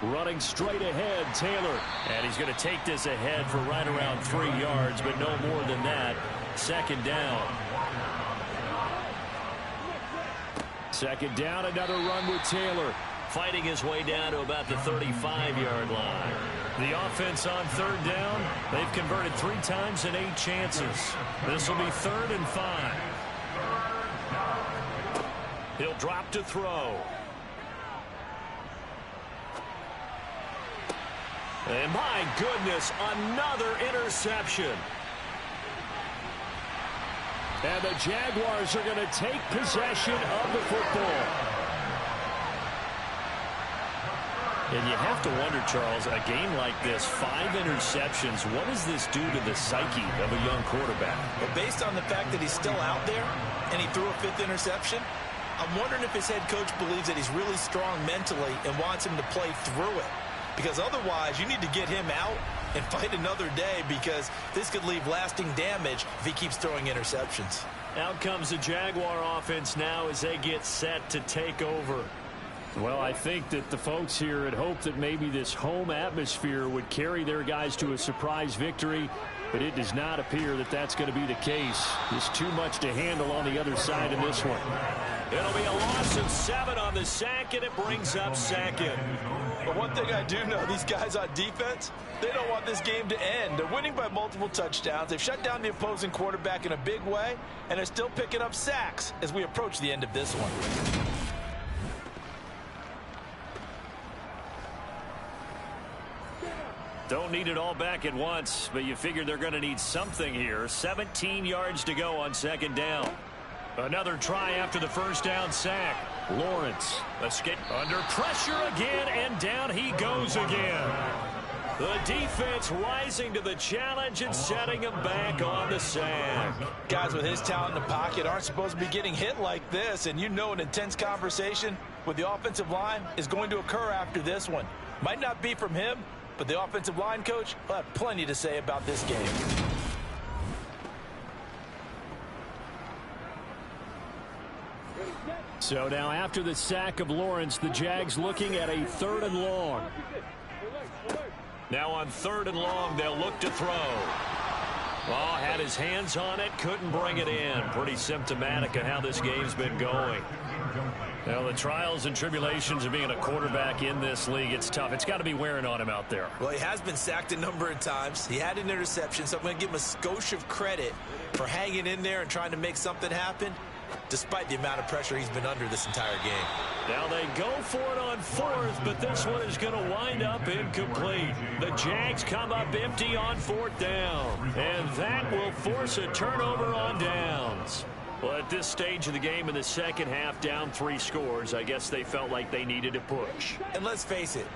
Running straight ahead, Taylor. And he's going to take this ahead for right around 3 yards, but no more than that. 2nd down. 2nd down, another run with Taylor. Fighting his way down to about the 35-yard line. The offense on 3rd down, they've converted 3 times in 8 chances. This will be 3rd and 5. He'll drop to throw. And my goodness, another interception. And the Jaguars are going to take possession of the football. And you have to wonder, Charles, a game like this, 5 interceptions, what does this do to the psyche of a young quarterback? But based on the fact that he's still out there and he threw a 5th interception, I'm wondering if his head coach believes that he's really strong mentally and wants him to play through it. Because otherwise, you need to get him out and fight another day, because this could leave lasting damage if he keeps throwing interceptions. Out comes the Jaguar offense now as they get set to take over. Well, I think that the folks here had hoped that maybe this home atmosphere would carry their guys to a surprise victory, but it does not appear that that's going to be the case. There's too much to handle on the other side in this one. It'll be a loss of 7 on the sack, and it brings up 2nd. But one thing I do know, these guys on defense, they don't want this game to end. They're winning by multiple touchdowns. They've shut down the opposing quarterback in a big way, and they're still picking up sacks as we approach the end of this one. Don't need it all back at once, but you figure they're going to need something here. 17 yards to go on 2nd down. Another try after the 1st down sack. Lawrence. Escape under pressure again, and down he goes again. The defense rising to the challenge and setting him back on the sack. Guys with his talent in the pocket aren't supposed to be getting hit like this, and you know an intense conversation with the offensive line is going to occur after this one. Might not be from him, but the offensive line coach will have plenty to say about this game. So now after the sack of Lawrence, the Jags looking at a 3rd and long. Now on 3rd and long, they'll look to throw. Oh, had his hands on it, couldn't bring it in. Pretty symptomatic of how this game's been going. Well, the trials and tribulations of being a quarterback in this league, it's tough. It's got to be wearing on him out there. Well, he has been sacked a number of times. He had an interception, so I'm going to give him a skosh of credit for hanging in there and trying to make something happen, despite the amount of pressure he's been under this entire game. Now they go for it on 4th, but this one is going to wind up incomplete. The Jags come up empty on 4th down, and that will force a turnover on downs. Well, at this stage of the game in the 2nd half, down 3 scores, I guess they felt like they needed to push. And let's face it,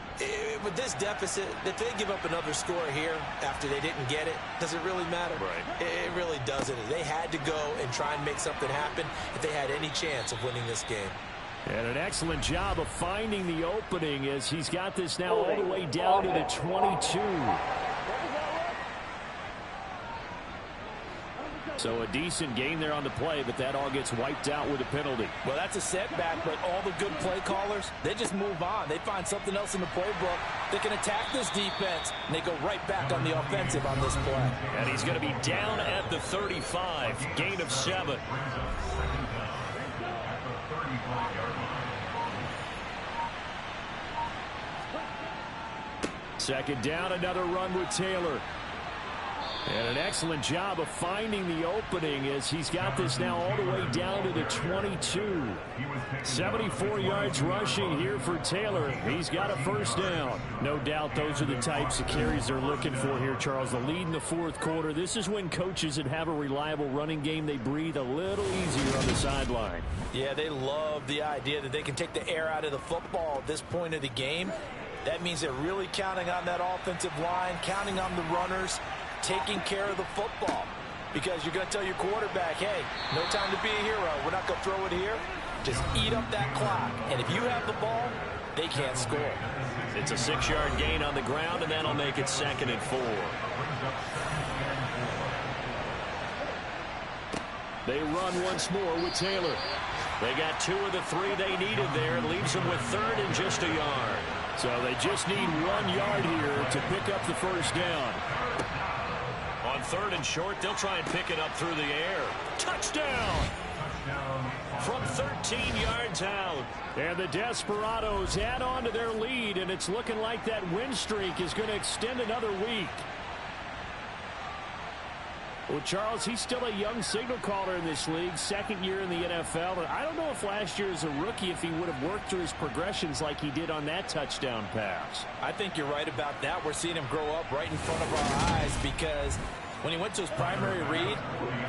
with this deficit, if they give up another score here after they didn't get it, does it really matter? Right. It really doesn't. They had to go and try and make something happen if they had any chance of winning this game. And an excellent job of finding the opening as he's got this now all the way down to the 22. So a decent gain there on the play, but that all gets wiped out with a penalty. Well, that's a setback, but all the good play callers, they just move on. They find something else in the playbook. They can attack this defense, and they go right back on the offensive on this play. And he's going to be down at the 35, gain of 7. Second down, another run with Taylor. And an excellent job of finding the opening as he's got this now all the way down to the 22. 74 yards rushing here for Taylor. He's got a first down. No doubt those are the types of carries they're looking for here, Charles. The lead in the fourth quarter. This is when coaches that have a reliable running game, they breathe a little easier on the sideline. Yeah, they love the idea that they can take the air out of the football at this point of the game. That means they're really counting on that offensive line, counting on the runners, taking care of the football, because you're going to tell your quarterback, hey, no time to be a hero. We're not going to throw it here. Just eat up that clock. And if you have the ball, they can't score. It's a 6-yard gain on the ground, and that'll make it 2nd and 4. They run once more with Taylor. They got 2 of the 3 they needed there. It leaves them with 3rd and just a yard. So they just need 1 yard here to pick up the first down. On 3rd and short, they'll try and pick it up through the air. Touchdown! From 13 yards out. And the Desperados add on to their lead, and it's looking like that win streak is going to extend another week. Well, Charles, he's still a young signal caller in this league, 2nd year in the NFL. And I don't know if last year as a rookie, if he would have worked through his progressions like he did on that touchdown pass. I think you're right about that. We're seeing him grow up right in front of our eyes, because when he went to his primary read,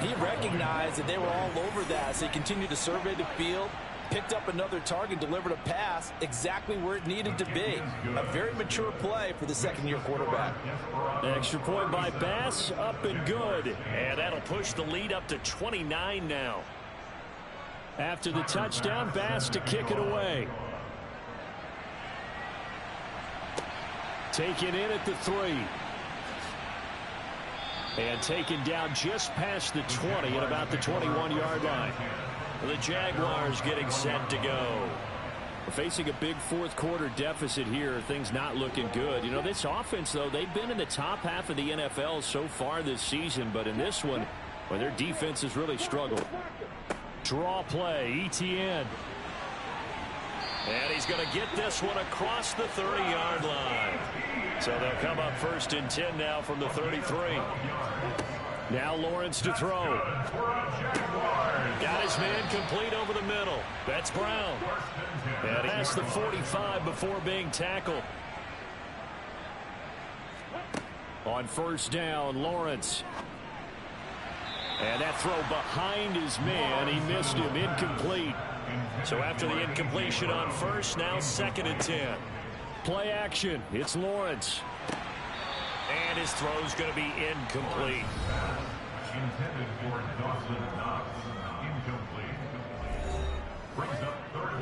he recognized that they were all over that. So he continued to survey the field, picked up another target, delivered a pass exactly where it needed to be. A very mature play for the 2nd-year quarterback. Extra point by Bass, up and good. And that'll push the lead up to 29 now. After the touchdown, Bass to kick it away. Taken in at the 3. And taken down just past the 20 at about the 21-yard line. The Jaguars getting set to go. We're facing a big fourth quarter deficit here. Things not looking good. You know, this offense, though, they've been in the top half of the NFL so far this season. But in this one, well, their defense has really struggled. Draw play, ETN. And he's going to get this one across the 30-yard line. So they'll come up 1st and 10 now from the 33. Now Lawrence to throw. Got his man complete over the middle. That's Brown. And past the 45 before being tackled. On first down, Lawrence. And that throw behind his man. He missed him. Incomplete. So after the incompletion on first, now 2nd and 10. Play action. It's Lawrence. And his throw's going to be incomplete. Intended for Dawson Knox. Incomplete.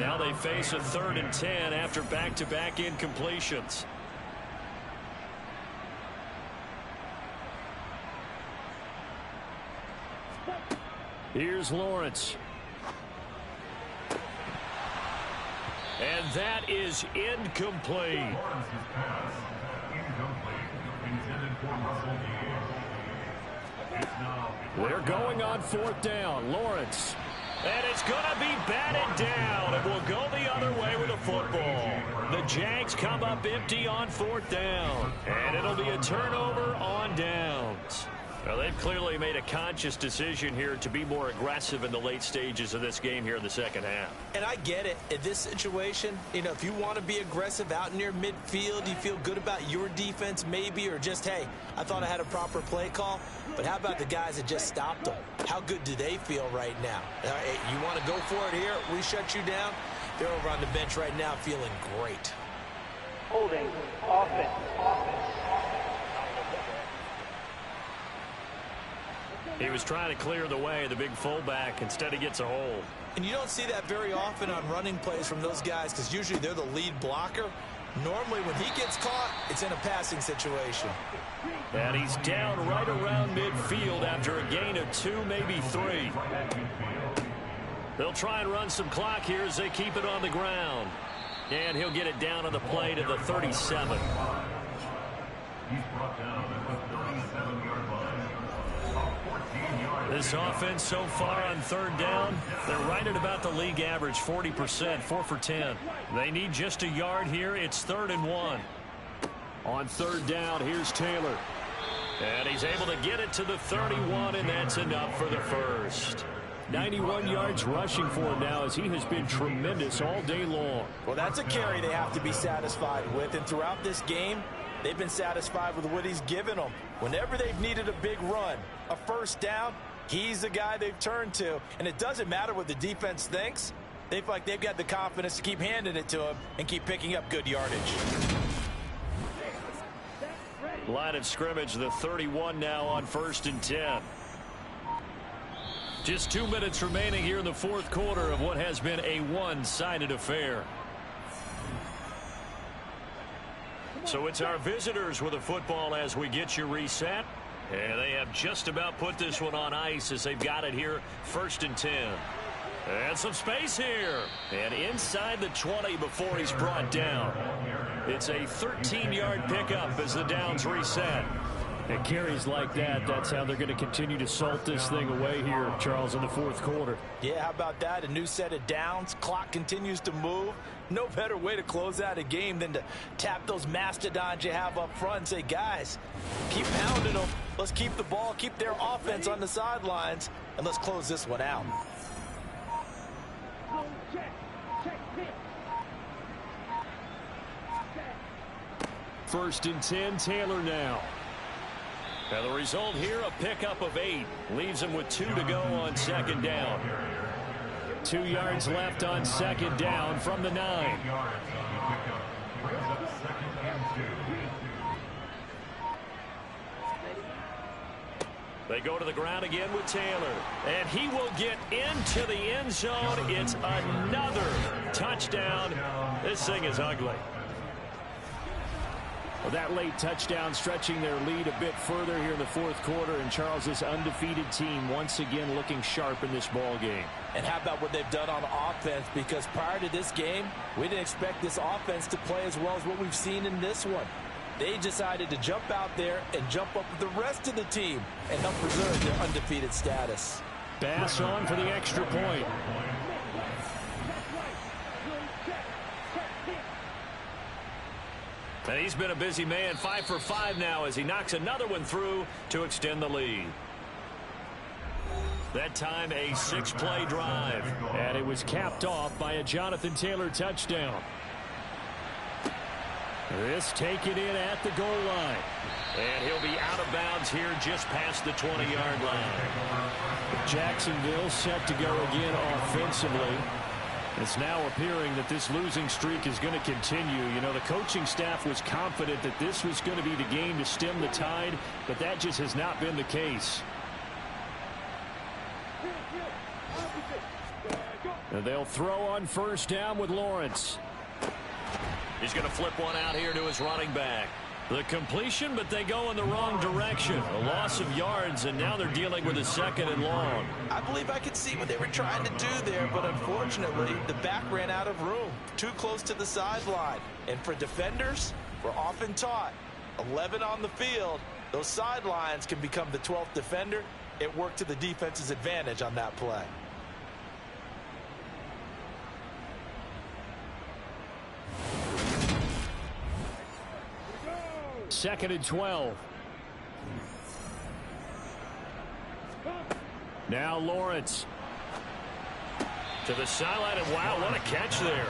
Now they face a 3rd and 10 after back-to-back incompletions. Here's Lawrence. And that is incomplete. Lawrence's pass. Incomplete. Intended for Russell Gage. It's now. They're going on 4th down. Lawrence. And it's going to be batted down. It will go the other way with the football. The Jags come up empty on 4th down. And it'll be a turnover on downs. Well, they've clearly made a conscious decision here to be more aggressive in the late stages of this game here in the second half. And I get it. In this situation, you know, if you want to be aggressive out near midfield, you feel good about your defense maybe, or just, hey, I thought I had a proper play call. But how about the guys that just stopped them? How good do they feel right now? You want to go for it here? We shut you down? They're over on the bench right now feeling great. Holding offense. He was trying to clear the way, the big fullback. Instead, he gets a hold. And you don't see that very often on running plays from those guys, because usually they're the lead blocker. Normally, when he gets caught, it's in a passing situation. And he's down right around midfield after a gain of 2, maybe 3. They'll try and run some clock here as they keep it on the ground. And he'll get it down on the play to the 37. He's brought down at the 37-yard line. About 14 yards. This offense so far on third down, they're right at about the league average, 40%, 4 for 10. They need just a yard here. It's 3rd and 1. On third down, here's Taylor. And he's able to get it to the 31, and that's enough for the first. 91 yards rushing for him now as he has been tremendous all day long. Well, that's a carry they have to be satisfied with, and throughout this game, they've been satisfied with what he's given them. Whenever they've needed a big run, a first down, he's the guy they've turned to. And it doesn't matter what the defense thinks. They feel like they've got the confidence to keep handing it to him and keep picking up good yardage. Line of scrimmage, the 31 now on 1st and 10. Just 2 minutes remaining here in the fourth quarter of what has been a one-sided affair. So it's our visitors with the football as we get you reset. And they have just about put this one on ice as they've got it here, 1st and 10. And some space here. And inside the 20 before he's brought down. It's a 13-yard pickup as the downs reset. And carries like that, that's how they're going to continue to salt this thing away here, Charles, in the fourth quarter. Yeah, how about that? A new set of downs. Clock continues to move. No better way to close out a game than to tap those mastodons you have up front and say, guys, keep pounding them. Let's keep the ball, keep their offense on the sidelines, and let's close this one out. First and 10, Taylor now. Now the result here, a pickup of 8. Leaves him with 2 to go on 2nd down. 2 yards left on 2nd down from the 9. They go to the ground again with Taylor. And he will get into the end zone. It's another touchdown. This thing is ugly. Well, that late touchdown stretching their lead a bit further here in the fourth quarter, and Charles' undefeated team once again looking sharp in this ball game. And how about what they've done on offense? Because prior to this game, we didn't expect this offense to play as well as what we've seen in this one. They decided to jump out there and jump up with the rest of the team and help preserve their undefeated status. Bass on for the extra point. And he's been a busy man, 5 for 5 now as he knocks another one through to extend the lead. That time a 6-play drive. And it was capped off by a Jonathan Taylor touchdown. This taken in at the goal line. And he'll be out of bounds here just past the 20-yard line. Jacksonville set to go again offensively. It's now appearing that this losing streak is going to continue. You know, the coaching staff was confident that this was going to be the game to stem the tide, but that just has not been the case. And they'll throw on 1st down with Lawrence. He's going to flip one out here to his running back. The completion, but they go in the wrong direction. A loss of yards, and now they're dealing with a 2nd and long. I believe I could see what they were trying to do there, but unfortunately, the back ran out of room. Too close to the sideline. And for defenders, we're often taught, 11 on the field, those sidelines can become the 12th defender. It worked to the defense's advantage on that play. Second and 12. Now Lawrence. To the sideline, and wow, what a catch there.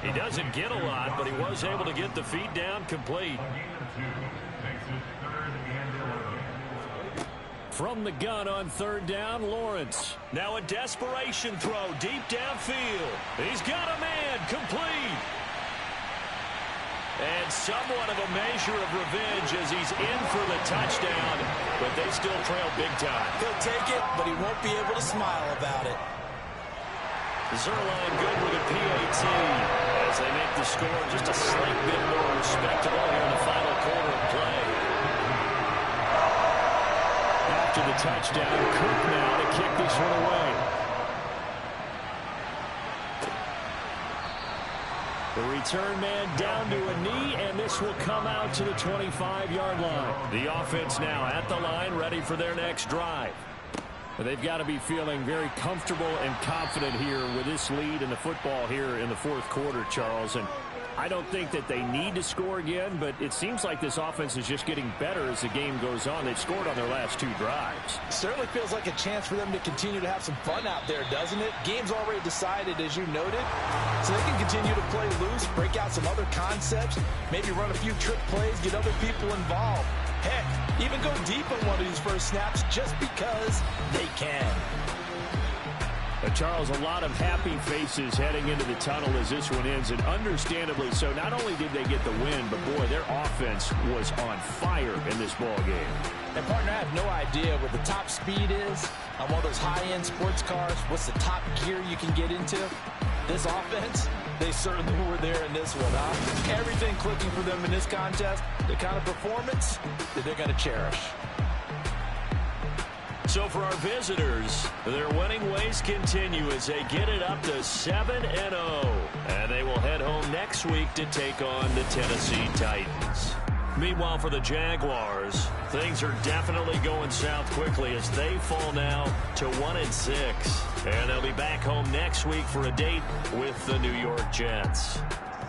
He doesn't get a lot, but he was able to get the feet down complete. From the gun on 3rd down, Lawrence. Now a desperation throw deep downfield. He's got a man, complete. And somewhat of a measure of revenge as he's in for the touchdown, but they still trail big time. He'll take it, but he won't be able to smile about it. Zerline good with a PAT as they make the score just a slight bit more respectable here in the final quarter of play. After the touchdown, Cook now to kick this one away. The return man down to a knee, and this will come out to the 25-yard line. The offense now at the line, ready for their next drive. They've got to be feeling very comfortable and confident here with this lead in the football here in the fourth quarter, Charles. And I don't think that they need to score again, but it seems like this offense is just getting better as the game goes on. They've scored on their last 2 drives. Certainly feels like a chance for them to continue to have some fun out there, doesn't it? Game's already decided, as you noted, so they can continue to play loose, break out some other concepts, maybe run a few trick plays, get other people involved. Heck, even go deep on one of these first snaps just because they can. Charles, a lot of happy faces heading into the tunnel as this one ends, and understandably so. Not only did they get the win, but boy, their offense was on fire in this ball game. And partner, I have no idea what the top speed is on one of those high-end sports cars. What's the top gear you can get into? This offense, they certainly were there in this one, huh? Everything clicking for them in this contest, the kind of performance that they're going to cherish. So for our visitors, their winning ways continue as they get it up to 7-0. And they will head home next week to take on the Tennessee Titans. Meanwhile, for the Jaguars, things are definitely going south quickly as they fall now to 1-6. And they'll be back home next week for a date with the New York Jets.